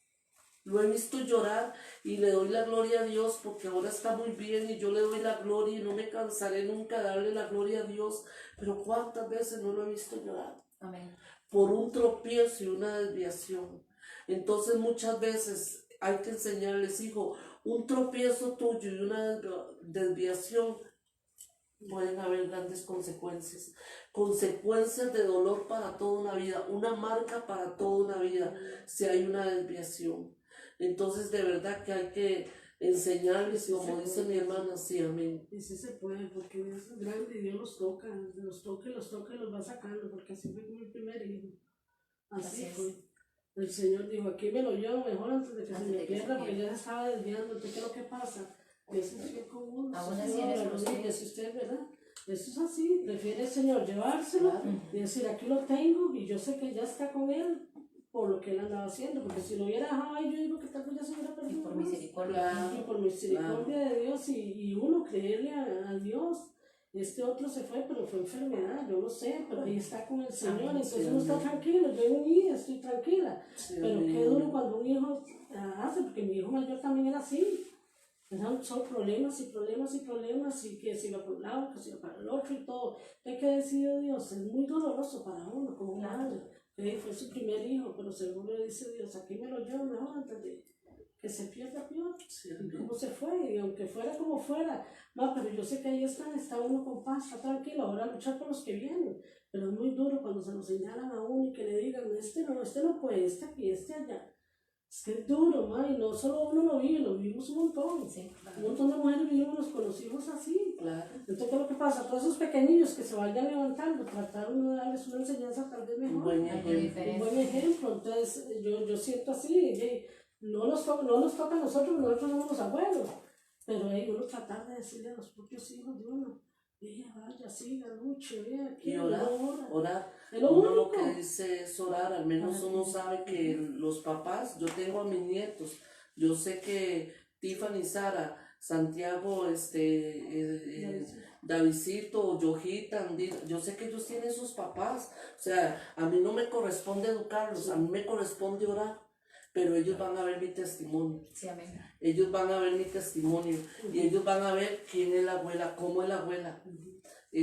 y le doy la gloria a Dios porque ahora está muy bien y yo le doy la gloria y no me cansaré nunca de darle la gloria a Dios, pero cuántas veces no lo he visto llorar. Amén. Por un tropiezo y una desviación. Entonces muchas veces hay que enseñarles, hijo, un tropiezo tuyo y una desviación pueden haber grandes consecuencias de dolor para toda una vida, una marca para toda una vida si hay una desviación. Entonces de verdad que hay que enseñarles, como dice mi hermana, sí, amén. Y sí se puede, porque Dios es grande y Dios los toca y los va sacando, porque así fue con mi primer hijo. Así fue. El Señor dijo, aquí me lo llevo mejor antes de que se me pierda, porque ya se estaba desviando. Entonces, ¿qué es lo que pasa? Dios es fiel con uno. Aún así eres que si usted, ¿verdad? Eso es así. Prefiere el Señor llevárselo y decir, aquí lo tengo y yo sé que ya está con él por lo que él andaba haciendo, porque si lo hubiera dejado ahí, yo digo que tal vez ya se hubiera perdido. Y por misericordia. Y por misericordia de Dios y uno creerle a Dios. Este otro se fue, pero fue enfermedad, yo lo sé, pero ahí está con el Señor, entonces uno está tranquilo, yo en mi vida estoy tranquila, pero qué duro cuando un hijo hace, porque mi hijo mayor también era así, son problemas y que se iba por un lado, que se iba para el otro y todo. ¿Qué que decidió Dios? Es muy doloroso para uno como madre, fue su primer hijo, pero seguro dice Dios, aquí me lo llevo mejor antes de que se pierda peor. Y cómo se fue, y aunque fuera como fuera, pero yo sé que ahí está uno con paz, está tranquilo, ahora luchar por los que vienen, pero es muy duro cuando se lo señalan a uno y que le digan, este no puede, este aquí, este allá. Es que es duro, y no solo uno lo vive, lo vivimos un montón. Sí, claro. Un montón de mujeres vivimos con los hijos así. Claro. Entonces, ¿qué es lo que pasa? Todos esos pequeños que se vayan levantando, tratar de darles una enseñanza tal vez mejor. Un buen ejemplo. Entonces, yo siento así, no nos toca a nosotros somos los abuelos, pero uno tratar de decirle a los propios hijos de uno, vaya, siga, luche, aquí, y orar. Uno Lo que dice es orar, al menos uno sabe que los papás, yo tengo a mis nietos, yo sé que Tiffany, Sara, Santiago, Davidcito, Yojita, yo sé que ellos tienen sus papás, o sea, a mí no me corresponde educarlos, a mí me corresponde orar. Pero ellos van a ver mi testimonio. Sí, amén. Ellos van a ver mi testimonio. Y ellos van a ver quién es la abuela, cómo es la abuela.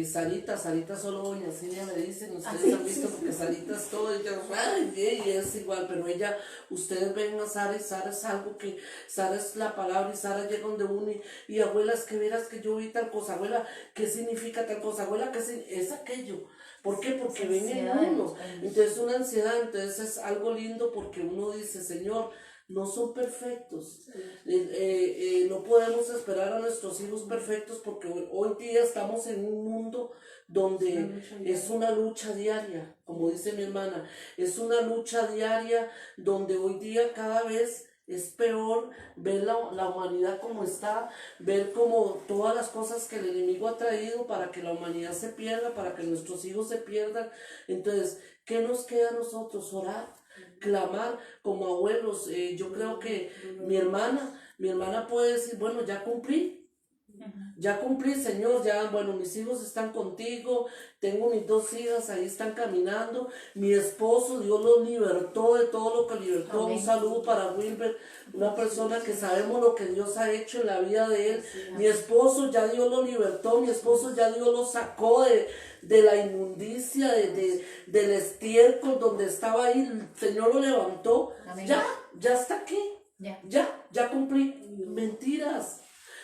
Sarita solo doña Cilia le dicen, ustedes han visto porque Sarita es todo, y es igual, pero ella, ustedes ven a Sara y Sara es algo que, Sara es la palabra y Sara llega donde uno y abuela, es que verás que yo vi tal cosa, abuela, ¿qué significa tal cosa? Abuela, ¿qué es aquello? ¿Por qué? Porque ven en uno. Entonces una ansiedad, entonces es algo lindo porque uno dice, Señor, no son perfectos. Sí. No podemos esperar a nuestros hijos perfectos porque hoy día estamos en un mundo donde es una lucha diaria, como dice mi hermana, es una lucha diaria donde hoy día cada vez es peor ver la humanidad como está, ver como todas las cosas que el enemigo ha traído para que la humanidad se pierda, para que nuestros hijos se pierdan. Entonces, ¿qué nos queda a nosotros? Orar, clamar como abuelos. Yo creo que mi hermana puede decir, bueno, ya cumplí, Señor, ya, bueno, mis hijos están contigo, tengo mis 2 hijas, ahí están caminando, mi esposo, Dios lo libertó de todo lo que libertó. Amén. Un saludo para Wilber, una persona que sabemos lo que Dios ha hecho en la vida de él. Mi esposo ya Dios lo libertó, mi esposo ya Dios lo sacó de la inmundicia, del estiércol donde estaba ahí, el Señor lo levantó. Amén. Ya está aquí, ya cumplí.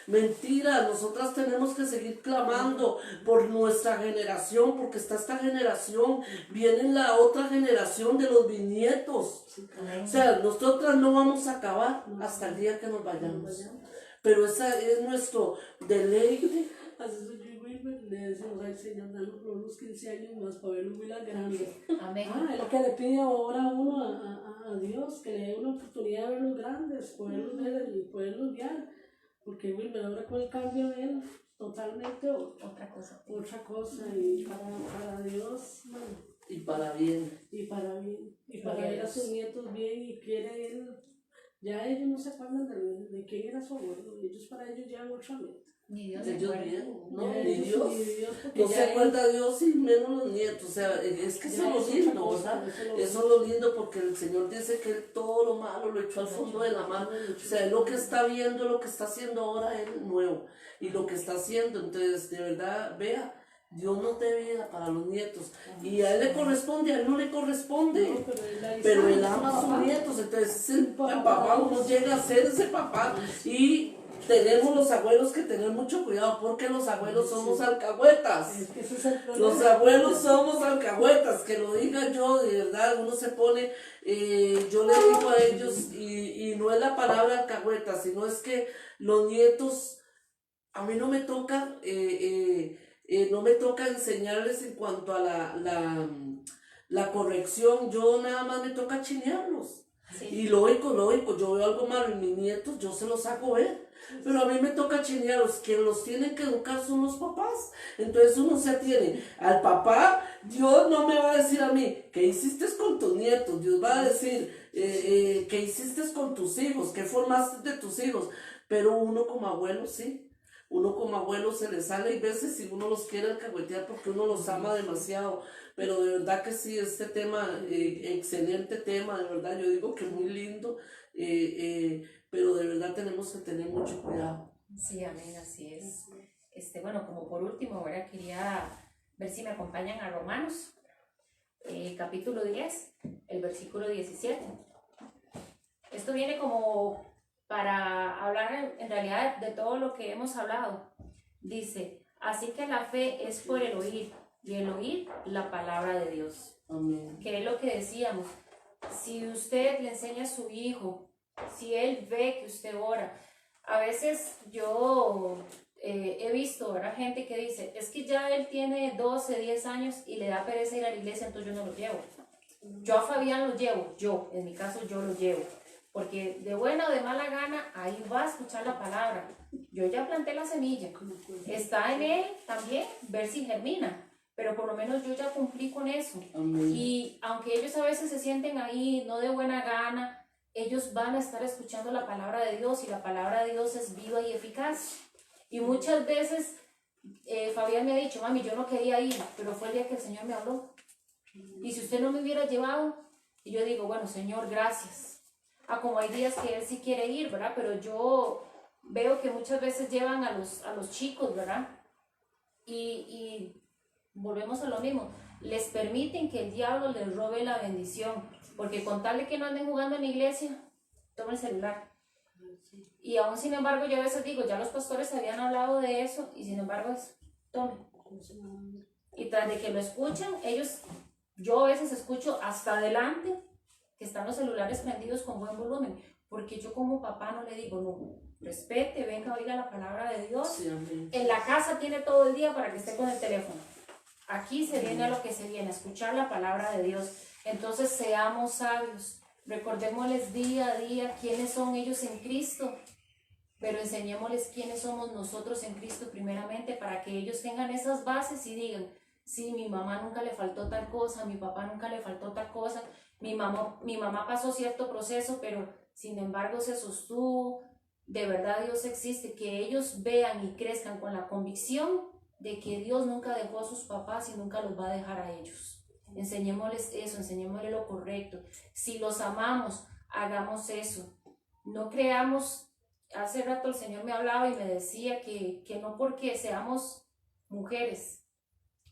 Mentira, nosotras tenemos que seguir clamando por nuestra generación, porque está esta generación, viene la otra generación de los bisnietos. Amén. O sea, nosotras no vamos a acabar hasta el día que nos vayamos. Pero ese es nuestro deleite. Así soy yo y Wilber, le decimos al Señor, danos por unos 15 años más para verlo muy grande. Amén. Es lo que le pide ahora a uno a Dios, que le dé una oportunidad de verlos grandes, poderlos ver y poderlos guiar. Porque Wilber ahora con el cambio de él, totalmente Otra cosa. y para Dios, bueno, Y para bien. y para bien, y para Gloria a ver a Dios. sus nietos bien, y quiere él, ya ellos no se acuerdan de quién era su abuelo, ellos para ellos llevan otra meta. Ni Dios se Ellos acuerda. bien, ¿no? Ya Ni ellos, Dios. porque No ya se él- acuerda Dios y menos los nietos. O sea, es que ya eso es lo es otra lindo, cosa, ¿verdad? eso Eso es lo lindo porque el Señor dice que Él todo lo malo lo echó al fondo de la mano. O sea, Él lo que está viendo, lo que está haciendo ahora es nuevo. Y lo que está haciendo, entonces, de verdad, vea, Dios nos dé vida para los nietos. Y a Él le corresponde, a Él no le corresponde. No, pero Pero Él ama a sus nietos, entonces es el papá, uno llega a ser ese papá. Y tenemos los abuelos que tener mucho cuidado porque los abuelos somos alcahuetas. Es que ese es el problema. Los abuelos somos alcahuetas, que lo diga yo, de verdad, uno se pone, yo les digo a ellos, y no es la palabra alcahueta, sino es que los nietos, a mí no me toca, no me toca enseñarles en cuanto a la corrección, yo nada más me toca chinearlos. Sí. Y lógico, yo veo algo malo en mis nietos, yo se los hago ver. Pero a mí me toca chinearlos, quien los tienen que educar son los papás. Entonces uno se atiene al papá. Dios no me va a decir a mí, ¿qué hiciste con tus nietos? Dios va a decir, ¿qué hiciste con tus hijos? ¿Qué formaste de tus hijos? Pero uno como abuelo, sí. Uno como abuelo se le sale y veces si uno los quiere alcahuetear porque uno los ama demasiado. Pero de verdad que sí, este tema, excelente tema, de verdad, yo digo que muy lindo. Pero de verdad tenemos que tener mucho cuidado. Sí, amén, así es. Bueno, como por último, ahora quería ver si me acompañan a Romanos, capítulo 10, el versículo 17. Esto viene como para hablar en realidad de todo lo que hemos hablado. Dice, así que la fe es por el oír, y el oír la palabra de Dios. Amén. Que es lo que decíamos. Si usted le enseña a su hijo, si él ve que usted ora, a veces yo he visto, ¿verdad? Gente que dice, es que ya él tiene 12, 10 años y le da pereza ir a la iglesia, entonces yo no lo llevo. Yo a Fabián lo llevo, en mi caso yo lo llevo, porque de buena o de mala gana, ahí va a escuchar la palabra. Yo ya planté la semilla, está en él también ver si germina, pero por lo menos yo ya cumplí con eso. Amén. Y aunque ellos a veces se sienten ahí no de buena gana, ellos van a estar escuchando la palabra de Dios, y la palabra de Dios es viva y eficaz. Y muchas veces Fabián me ha dicho, mami, yo no quería ir, pero fue el día que el Señor me habló. Y si usted no me hubiera llevado, y yo digo, bueno, Señor, gracias. Como hay días que él sí quiere ir, ¿verdad? Pero yo veo que muchas veces llevan a los chicos, ¿verdad? Y volvemos a lo mismo, les permiten que el diablo les robe la bendición, porque con tal de que no anden jugando en la iglesia, toma el celular. Y aún sin embargo yo a veces digo, ya los pastores habían hablado de eso, y sin embargo es, tome. Y tras de que lo escuchan, yo a veces escucho hasta adelante que están los celulares prendidos con buen volumen. porque yo como papá no le digo, no, respete, venga, oiga la palabra de Dios. Sí, amén. En la casa tiene todo el día para que esté con el teléfono. Aquí se viene a lo que se viene, a escuchar la palabra de Dios. Entonces seamos sabios, recordémosles día a día quiénes son ellos en Cristo, pero enseñémosles quiénes somos nosotros en Cristo primeramente, para que ellos tengan esas bases y digan, sí, mi mamá nunca le faltó tal cosa, mi papá nunca le faltó tal cosa, mi mamá pasó cierto proceso, pero sin embargo se sostuvo, de verdad Dios existe, que ellos vean y crezcan con la convicción de que Dios nunca dejó a sus papás y nunca los va a dejar a ellos. Enseñémosles eso, enseñémosles lo correcto. Si los amamos, hagamos eso. No creamos, hace rato el Señor me hablaba y me decía que no porque seamos mujeres,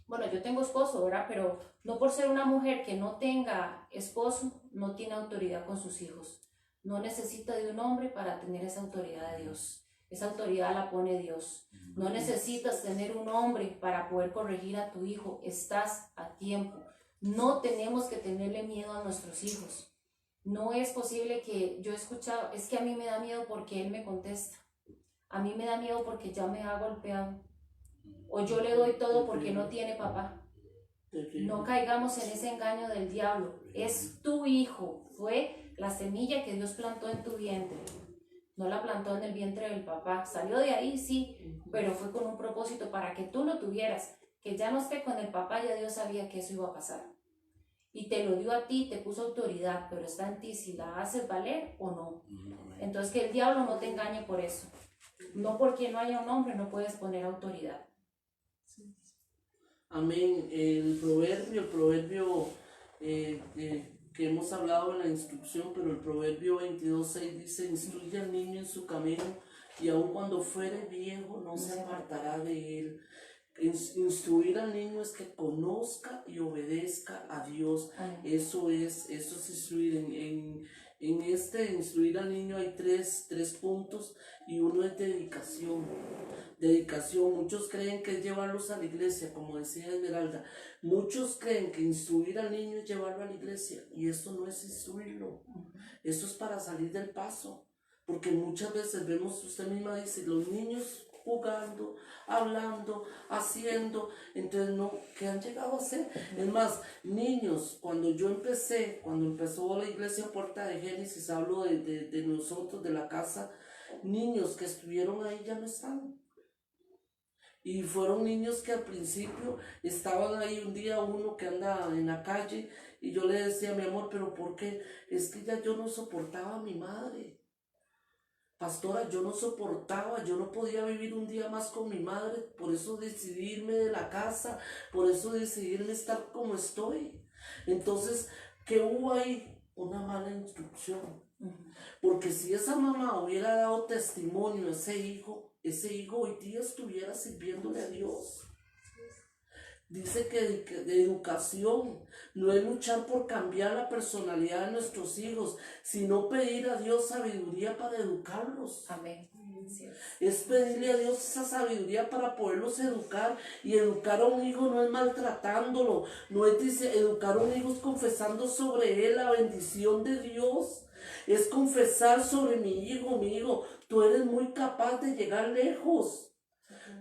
bueno, yo tengo esposo, ¿verdad? Pero no por ser una mujer que no tenga esposo, no tiene autoridad con sus hijos. No necesita de un hombre para tener esa autoridad de Dios. Esa autoridad la pone Dios. No necesitas tener un hombre para poder corregir a tu hijo. Estás a tiempo. No tenemos que tenerle miedo a nuestros hijos. No es posible que yo he escuchado, es que a mí me da miedo porque él me contesta. A mí me da miedo porque ya me ha golpeado. O yo le doy todo porque no tiene papá. No caigamos en ese engaño del diablo. Es tu hijo. Fue la semilla que Dios plantó en tu vientre. No la plantó en el vientre del papá. Salió de ahí, sí, pero fue con un propósito para que tú lo tuvieras. Que ya no esté con el papá, ya Dios sabía que eso iba a pasar. Y te lo dio a ti, te puso autoridad, pero está en ti si la haces valer o no. Entonces que el diablo no te engañe por eso. No porque no haya un hombre no puedes poner autoridad. Amén. El proverbio que hemos hablado en la instrucción, pero el proverbio 22:6 dice, instruye al niño en su camino y aun cuando fuere viejo no se apartará de él. Instruir al niño es que conozca y obedezca a Dios. Eso es instruir. En este instruir al niño hay tres puntos y uno es dedicación. Muchos creen que es llevarlos a la iglesia, como decía Esmeralda. Muchos creen que instruir al niño es llevarlo a la iglesia y esto no es instruirlo. Esto es para salir del paso, porque muchas veces vemos, usted misma dice, los niños jugando, hablando, haciendo, entonces no, ¿qué han llegado a hacer? Es más, niños, cuando empezó la iglesia Puerta de Génesis, hablo de nosotros, de la casa, niños que estuvieron ahí ya no están. Y fueron niños que al principio estaban ahí, un día uno que anda en la calle, y yo le decía, mi amor, ¿pero por qué? Es que ya yo no soportaba a mi madre. Pastora, yo no soportaba, yo no podía vivir un día más con mi madre, por eso decidí irme de la casa, por eso decidí irme estar como estoy. Entonces, ¿qué hubo ahí? Una mala instrucción. Porque si esa mamá hubiera dado testimonio a ese hijo hoy día estuviera sirviéndole a Dios. Dice que de educación no es luchar por cambiar la personalidad de nuestros hijos, sino pedir a Dios sabiduría para educarlos. Amén. Es pedirle a Dios esa sabiduría para poderlos educar. Y educar a un hijo no es maltratándolo, no es educar a un hijo es confesando sobre él la bendición de Dios. Es confesar sobre mi hijo, tú eres muy capaz de llegar lejos.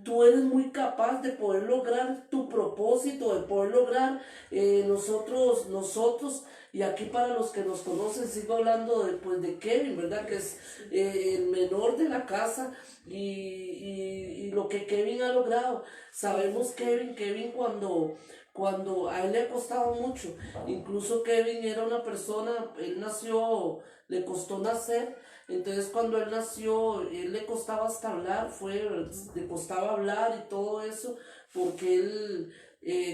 Tú eres muy capaz de poder lograr tu propósito, de poder lograr nosotros, y aquí para los que nos conocen, sigo hablando de Kevin, ¿verdad? Que es el menor de la casa y lo que Kevin ha logrado. Sabemos Kevin cuando a él le ha costado mucho, incluso Kevin era una persona, él nació, le costó nacer. Entonces cuando él nació, él le costaba hasta hablar, le costaba hablar y todo eso, porque él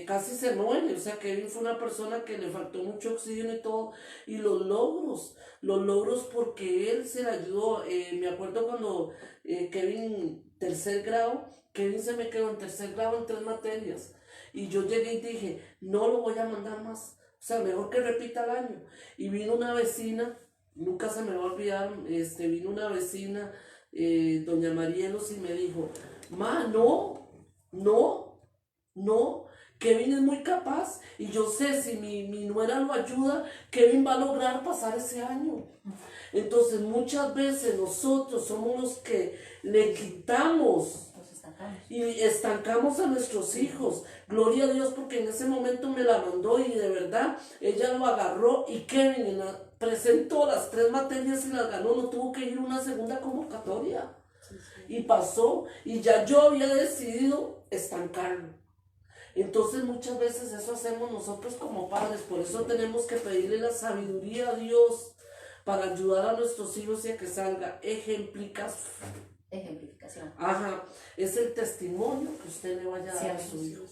casi se muere. O sea, Kevin fue una persona que le faltó mucho oxígeno y todo. Y los logros porque él se le ayudó. Me acuerdo cuando Kevin, tercer grado, Kevin se me quedó en tercer grado en 3 materias. Y yo llegué y dije, no lo voy a mandar más. O sea, mejor que repita el año. Y vino una vecina. Nunca se me va a olvidar, vino una vecina, doña Marielos, y me dijo, ma, no, Kevin es muy capaz y yo sé si mi nuera lo ayuda, Kevin va a lograr pasar ese año. Entonces muchas veces nosotros somos los que le quitamos y estancamos a nuestros hijos. Gloria a Dios porque en ese momento me la mandó y de verdad ella lo agarró y Kevin presentó las 3 materias y las ganó, no tuvo que ir a una segunda convocatoria y pasó y ya yo había decidido estancarlo. Entonces muchas veces eso hacemos nosotros como padres, por eso tenemos que pedirle la sabiduría a Dios para ayudar a nuestros hijos y a que salga ejemplificación. Ajá, es el testimonio que usted le vaya a dar a su hijo.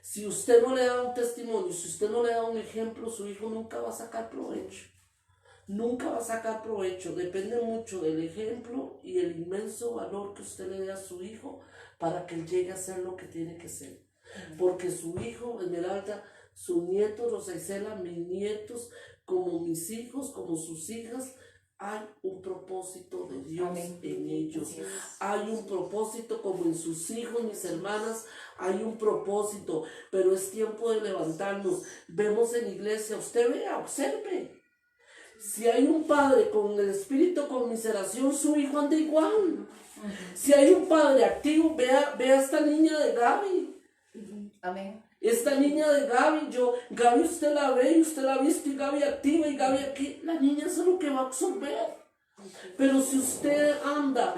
Si usted no le da un testimonio, si usted no le da un ejemplo, su hijo nunca va a sacar provecho. Nunca va a sacar provecho. Depende mucho del ejemplo y el inmenso valor que usted le dé a su hijo para que él llegue a ser lo que tiene que ser. Porque su hijo, Esmeralda, sus nietos, Rosa Isela, mis nietos, como mis hijos, como sus hijas, hay un propósito de Dios. Amén. En ellos. Hay un propósito como en sus hijos, mis hermanas, hay un propósito, pero es tiempo de levantarnos. Vemos en iglesia, usted vea, observe. Si hay un padre con el espíritu de conmiseración, su hijo anda igual. Si hay un padre activo, vea a esta niña de Gaby. Amén. Esta niña de Gaby, Gaby usted la ve y usted la ha visto y Gaby activa y Gaby aquí, la niña es lo que va a absorber. Pero si usted anda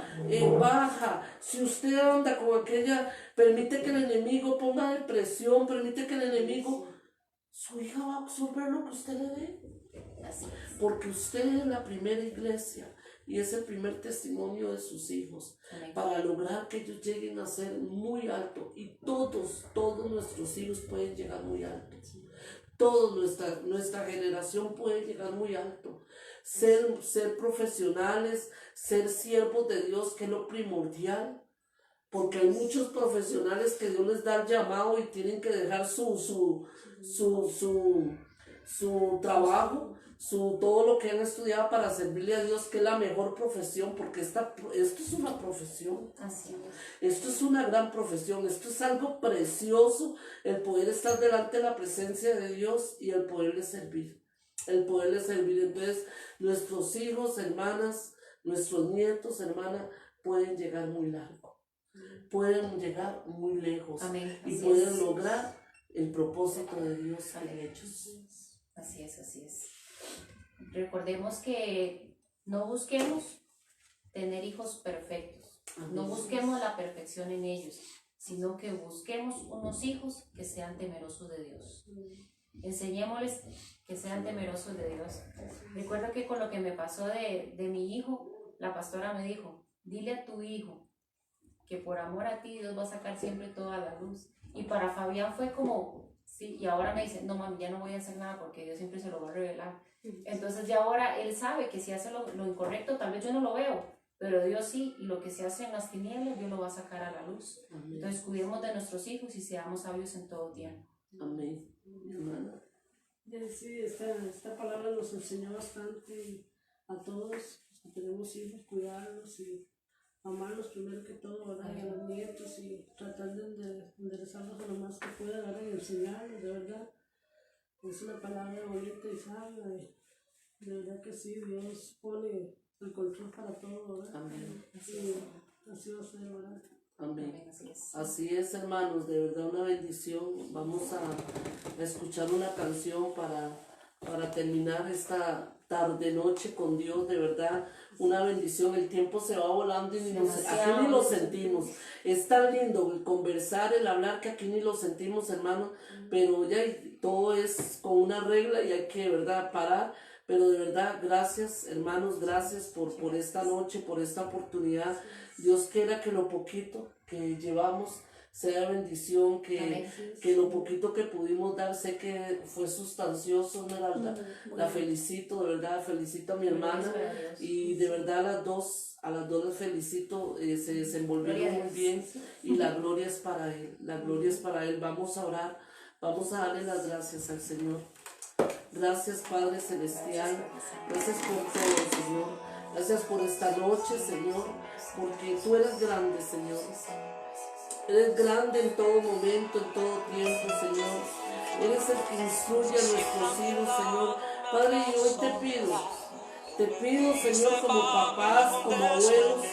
baja, si usted anda con aquella, permite que el enemigo ponga depresión, permite que el enemigo, su hija va a absorber lo que usted le dé. Porque usted es la primera iglesia y es el primer testimonio de sus hijos. Amén. Para lograr que ellos lleguen a ser muy alto y todos nuestros hijos pueden llegar muy alto. Toda nuestra generación puede llegar muy alto. Ser profesionales, ser siervos de Dios, que es lo primordial. Porque hay muchos profesionales que Dios les da el llamado y tienen que dejar su trabajo, todo lo que han estudiado para servirle a Dios, que es la mejor profesión, porque esto es una profesión. Así es. Esto es una gran profesión, esto es algo precioso, el poder estar delante de la presencia de Dios y el poderle servir. Entonces, nuestros hijos, hermanas, nuestros nietos, hermanas, pueden llegar muy largo, pueden llegar muy lejos. Amén. Y pueden lograr el propósito de Dios en ellos. Así es. Recordemos que no busquemos tener hijos perfectos, no busquemos la perfección en ellos, sino que busquemos unos hijos que sean temerosos de Dios. Enseñémosles que sean temerosos de Dios. Recuerdo que con lo que me pasó de mi hijo, la pastora me dijo, dile a tu hijo que por amor a ti Dios va a sacar siempre toda la luz. Y para Fabián fue como, sí, y ahora me dice, no mami, ya no voy a hacer nada porque Dios siempre se lo va a revelar. Entonces ya ahora él sabe que si hace lo incorrecto, tal vez yo no lo veo, pero Dios sí, y lo que se hace en las tinieblas, Dios lo va a sacar a la luz. Amén. Entonces cuidemos de nuestros hijos y seamos sabios en todo tiempo. Amén. Hermana. Sí, esta palabra nos enseñó bastante a todos, que tenemos hijos, cuidarlos y amarlos primero que todo, ¿verdad? Y a los nietos y tratar de enderezarlos a lo más que pueda, ¿verdad? Y enseñarlos, de verdad. Es una palabra bonita y sabia, de verdad que sí, Dios pone el control para todo, ¿verdad? Amén. Y así va a ser, ¿verdad? Amén. Así es, hermanos, de verdad una bendición. Vamos a escuchar una canción para terminar esta tarde noche con Dios, de verdad una bendición. El tiempo se va volando y aquí ni lo sentimos. Es tan lindo conversar, el hablar, que aquí ni lo sentimos, hermano, pero ya todo es con una regla y hay que, de verdad, parar. Pero de verdad, gracias, hermanos, gracias por esta noche, por esta oportunidad. Dios quiera que lo poquito que llevamos sea bendición, que lo poquito que pudimos dar, sé que fue sustancioso, Esmeralda. La felicito, de verdad, felicito a mi hermana y de verdad a las dos les felicito, se desenvolvieron muy bien y la gloria es para Él, Vamos a orar, vamos a darle las gracias al Señor. Gracias, Padre Celestial, gracias por todo, Señor, gracias por esta noche, Señor, porque tú eres grande, Señor. Eres grande en todo momento, en todo tiempo, Señor. Eres el que instruye a nuestros hijos, Señor. Padre, y hoy te pido, Señor, como papás, como abuelos,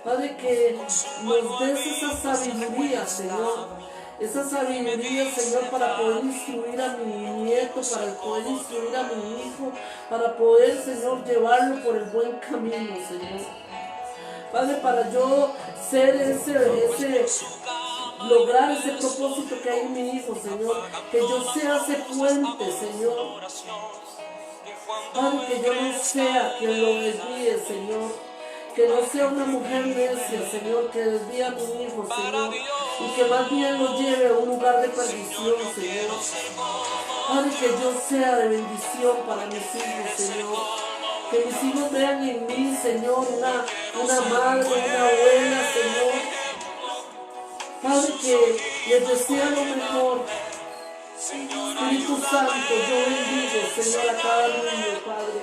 Padre, que nos des esa sabiduría, Señor. Esa sabiduría, Señor, para poder instruir a mi nieto, para poder instruir a mi hijo, para poder, Señor, llevarlo por el buen camino, Señor. Padre, para yo ser lograr ese propósito que hay en mi hijo, Señor, que yo sea ese puente, Señor. Padre, que yo no sea quien lo desvíe, Señor. Que no sea una mujer necia, Señor, que desvíe a mi hijo, Señor, y que más bien lo lleve a un lugar de perdición, Señor. Padre, que yo sea de bendición para mis hijos, Señor. Que mis hijos vean en mí, Señor, una madre, una abuela, Señor. Padre, que les desea lo mejor. Espíritu Santo, yo bendigo, Señor, a cada niño, Padre.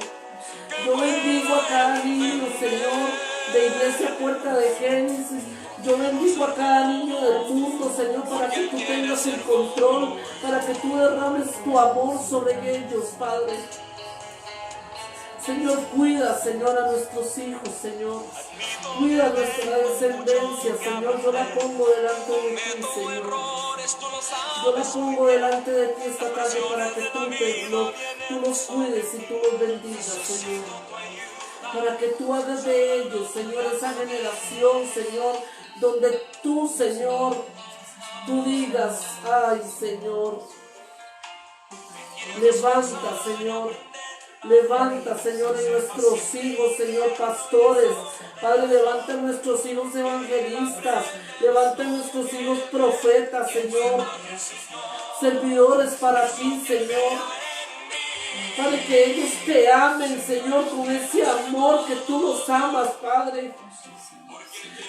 Yo bendigo a cada niño, Señor, de Iglesia Puerta de Génesis. Yo bendigo a cada niño del mundo, Señor, para que tú tengas el control, para que tú derrames tu amor sobre ellos, Padre. Señor, cuida, Señor, a nuestros hijos, Señor. Cuida nuestra descendencia, Señor. Yo la pongo delante de ti, Señor. Yo la pongo delante de ti esta tarde para que tú los cuides y tú los bendigas, Señor. Para que tú hagas de ellos, Señor, esa generación, Señor, donde tú, Señor, tú digas, ay, Señor, levanta, Señor. Levanta, Señor, en nuestros hijos, Señor, pastores. Padre, levanta en nuestros hijos evangelistas. Levanta en nuestros hijos profetas, Señor. Servidores para ti, Señor. Padre, que ellos te amen, Señor, con ese amor que tú los amas, Padre.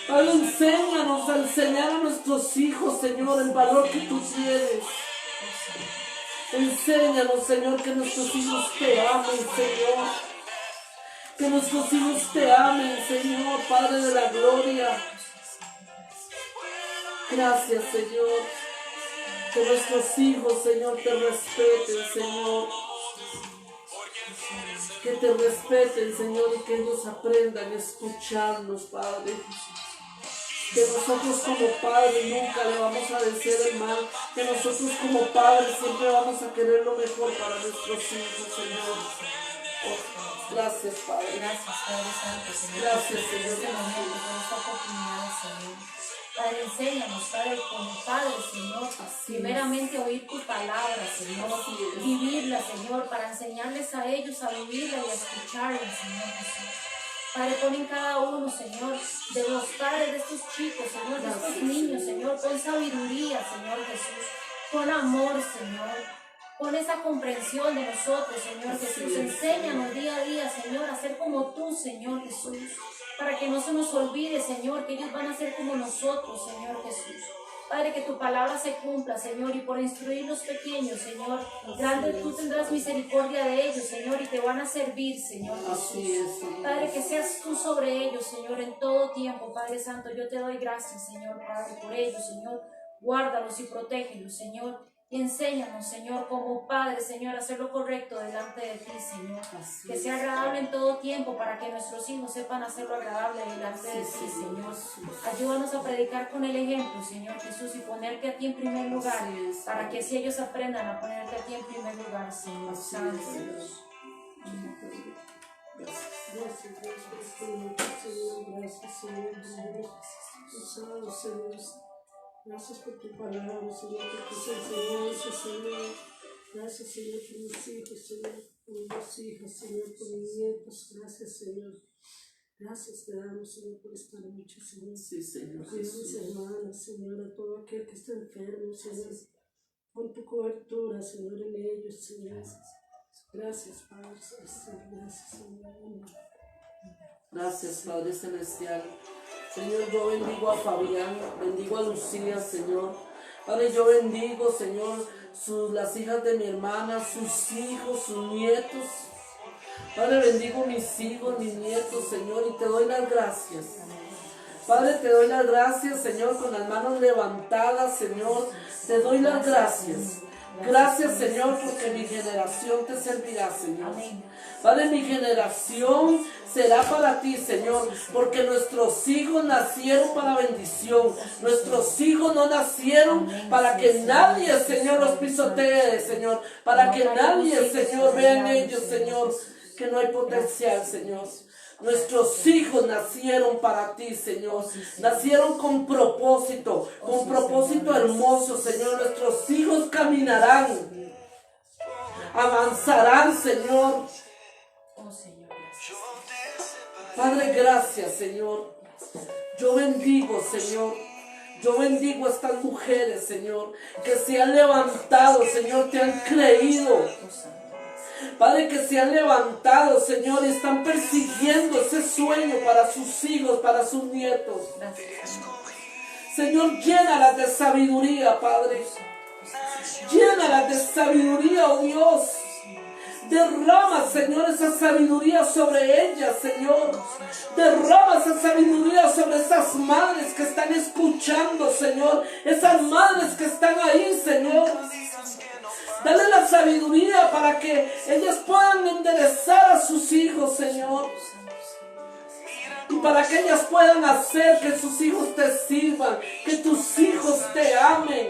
Padre, enséñanos a enseñar a nuestros hijos, Señor, el valor que tú tienes. Enséñanos, Señor, que nuestros hijos te amen, Señor. Que nuestros hijos te amen, Señor, Padre de la gloria. Gracias, Señor. Que nuestros hijos, Señor, te respeten, Señor. Que te respeten, Señor, y que ellos aprendan a escucharnos, Padre. Que nosotros como padres nunca le vamos a decir el mal. Que nosotros como padres siempre vamos a querer lo mejor para nuestros hijos, Señor. Oh, gracias, Padre. Gracias, Padre Santo, Señor. Gracias, Señor. Por este momento, por esta oportunidad, Señor. Padre, enséñanos, Padre, como Padre, Señor, primeramente oír tu palabra, Señor, vivirla, Señor, para enseñarles a ellos a vivirla y a escucharla, Señor Jesús. Padre, pon en cada uno, Señor, de los padres de estos chicos, Señor, de estos niños, Señor, con sabiduría, Señor Jesús, con amor, Señor, con esa comprensión de nosotros, Señor Jesús. Enséñanos día a día, Señor, a ser como tú, Señor Jesús, para que no se nos olvide, Señor, que ellos van a ser como nosotros, Señor Jesús. Padre, que tu palabra se cumpla, Señor, y por instruir los pequeños, Señor, grande tú tendrás misericordia de ellos, Señor, y te van a servir, Señor Jesús. Padre, que seas tú sobre ellos, Señor, en todo tiempo, Padre Santo. Yo te doy gracias, Señor, Padre, por ellos, Señor. Guárdalos y protégelos, Señor. Y enséñanos, Señor, como Padre, Señor, a hacer lo correcto delante de ti, Señor. Que sea agradable en todo tiempo para que nuestros hijos sepan hacerlo agradable delante de ti, Señor. Ayúdanos a predicar con el ejemplo, Señor Jesús, y ponerte a ti en primer lugar, para que así ellos aprendan a ponerte a ti en primer lugar, Señor. Santo Dios. Gracias por tu palabra, Señor, por tus enseñanzas, Señor. Gracias, Señor, por mis hijos, Señor, por mis dos hijas, Señor, por mis nietos. Gracias, Señor. Gracias te damos, Señor, por esta noche, Señor. Sí, Señor. Cuida a mis hermanas, Señor, a todo aquel que está enfermo, Señor. Pon tu cobertura, Señor, en ellos, Señor. Gracias, Padre Celestial. Gracias, Señor. Gracias, Padre Celestial. Señor, yo bendigo a Fabián, bendigo a Lucía, Señor. Padre, yo bendigo, Señor, las hijas de mi hermana, sus hijos, sus nietos. Padre, bendigo mis hijos, mis nietos, Señor, y te doy las gracias. Padre, te doy las gracias, Señor, con las manos levantadas, Señor. Te doy las gracias. Gracias, Señor, porque mi generación te servirá, Señor. Padre, mi generación será para ti, Señor, porque nuestros hijos nacieron para bendición. Nuestros hijos no nacieron para que nadie, Señor, los pisotee, Señor. Para que nadie, Señor, vea en ellos, Señor, que no hay potencial, Señor. Nuestros hijos nacieron para ti, Señor. Nacieron con propósito hermoso, Señor. Nuestros hijos caminarán, avanzarán, Señor. Padre, gracias, Señor. Yo bendigo, Señor. Yo bendigo a estas mujeres, Señor, que se han levantado, Señor, te han creído. Padre, que se han levantado, Señor, y están persiguiendo ese sueño para sus hijos, para sus nietos. Señor, llénalas de sabiduría, Padre. Llénalas de sabiduría, oh Dios. Derrama, Señor, esa sabiduría sobre ellas, Señor. Derrama esa sabiduría sobre esas madres que están escuchando, Señor. Esas madres que están ahí, Señor. Dale la sabiduría para que ellas puedan enderezar a sus hijos, Señor. Y para que ellas puedan hacer que sus hijos te sirvan, que tus hijos te amen.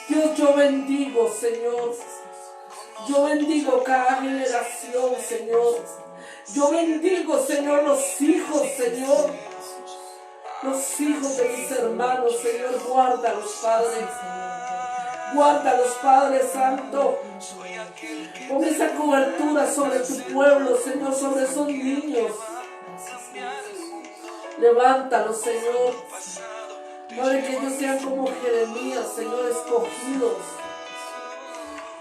Dios, yo bendigo, Señor. Yo bendigo cada generación, Señor. Yo bendigo, Señor, los hijos, Señor. Los hijos de mis hermanos, Señor. Guárdalos, Padre. Guárdalos, Padre Santo. Pon esa cobertura sobre tu pueblo, Señor, sobre esos niños. Levántalos, Señor. Padre, que ellos sean como Jeremías, Señor, escogidos.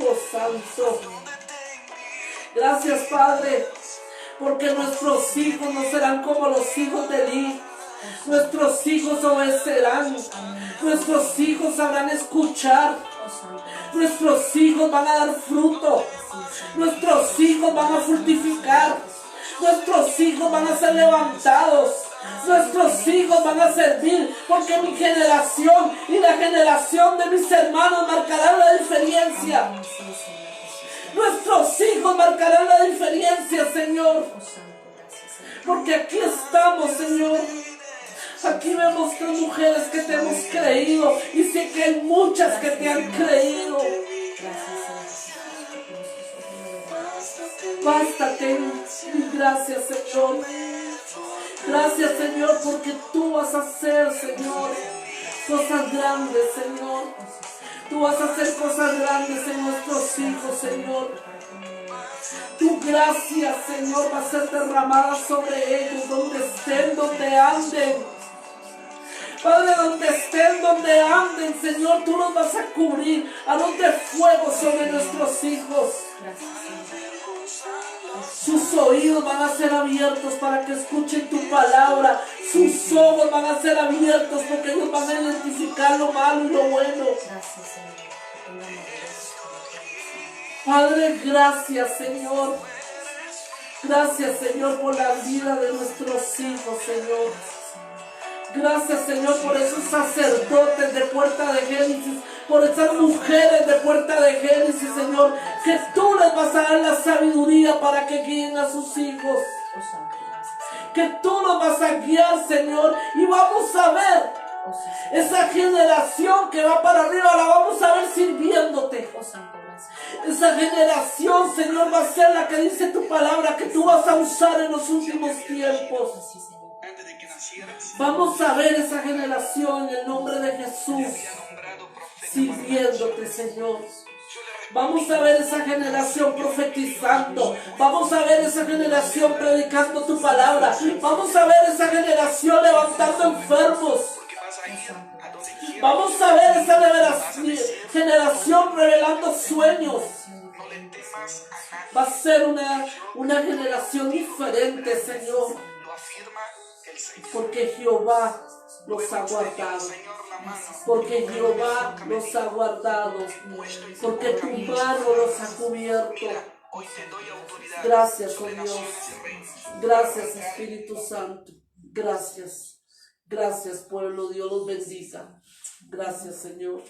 Oh, Santo. Gracias, Padre, porque nuestros hijos no serán como los hijos de Eli. Nuestros hijos obedecerán. Nuestros hijos sabrán escuchar. Nuestros hijos van a dar fruto. Nuestros hijos van a fructificar. Nuestros hijos van a ser levantados. Nuestros hijos van a servir, porque mi generación y la generación de mis hermanos marcarán la diferencia. Nuestros hijos marcarán la diferencia, Señor. Porque aquí estamos, Señor. Aquí vemos tres mujeres que te hemos creído y sé que hay muchas que te han creído. Bástate y gracias, Señor. Gracias, Señor, porque tú vas a hacer, Señor, cosas grandes, Señor. Tú vas a hacer cosas grandes en nuestros hijos, Señor. Tu gracia, Señor, va a ser derramada sobre ellos, donde estén, donde anden. Padre, donde estén, donde anden, Señor, tú los vas a cubrir. Harás de fuego sobre nuestros hijos. Sus oídos van a ser abiertos para que escuchen tu palabra. Sus ojos van a ser abiertos porque ellos van a identificar lo malo y lo bueno. Padre, gracias, Señor. Gracias, Señor, por la vida de nuestros hijos, Señor. Gracias, Señor, por esos sacerdotes de Puerta de Génesis, por esas mujeres de Puerta de Génesis, Señor, que tú les vas a dar la sabiduría para que guíen a sus hijos. Que tú nos vas a guiar, Señor, y vamos a ver esa generación que va para arriba, la vamos a ver sirviéndote. Esa generación, Señor, va a ser la que dice tu palabra que tú vas a usar en los últimos tiempos. Vamos a ver esa generación en el nombre de Jesús sirviéndote, Señor. Vamos a ver esa generación profetizando. Vamos a ver esa generación predicando tu palabra. Vamos a ver esa generación levantando enfermos. Vamos a ver esa generación revelando sueños. Va a ser una generación diferente, Señor. Porque Jehová los ha guardado. Porque Jehová los ha guardado. Porque tu mano los ha cubierto. Gracias, oh Dios. Gracias, Espíritu Santo. Gracias. Gracias, pueblo. Dios los bendiga. Gracias, Señor.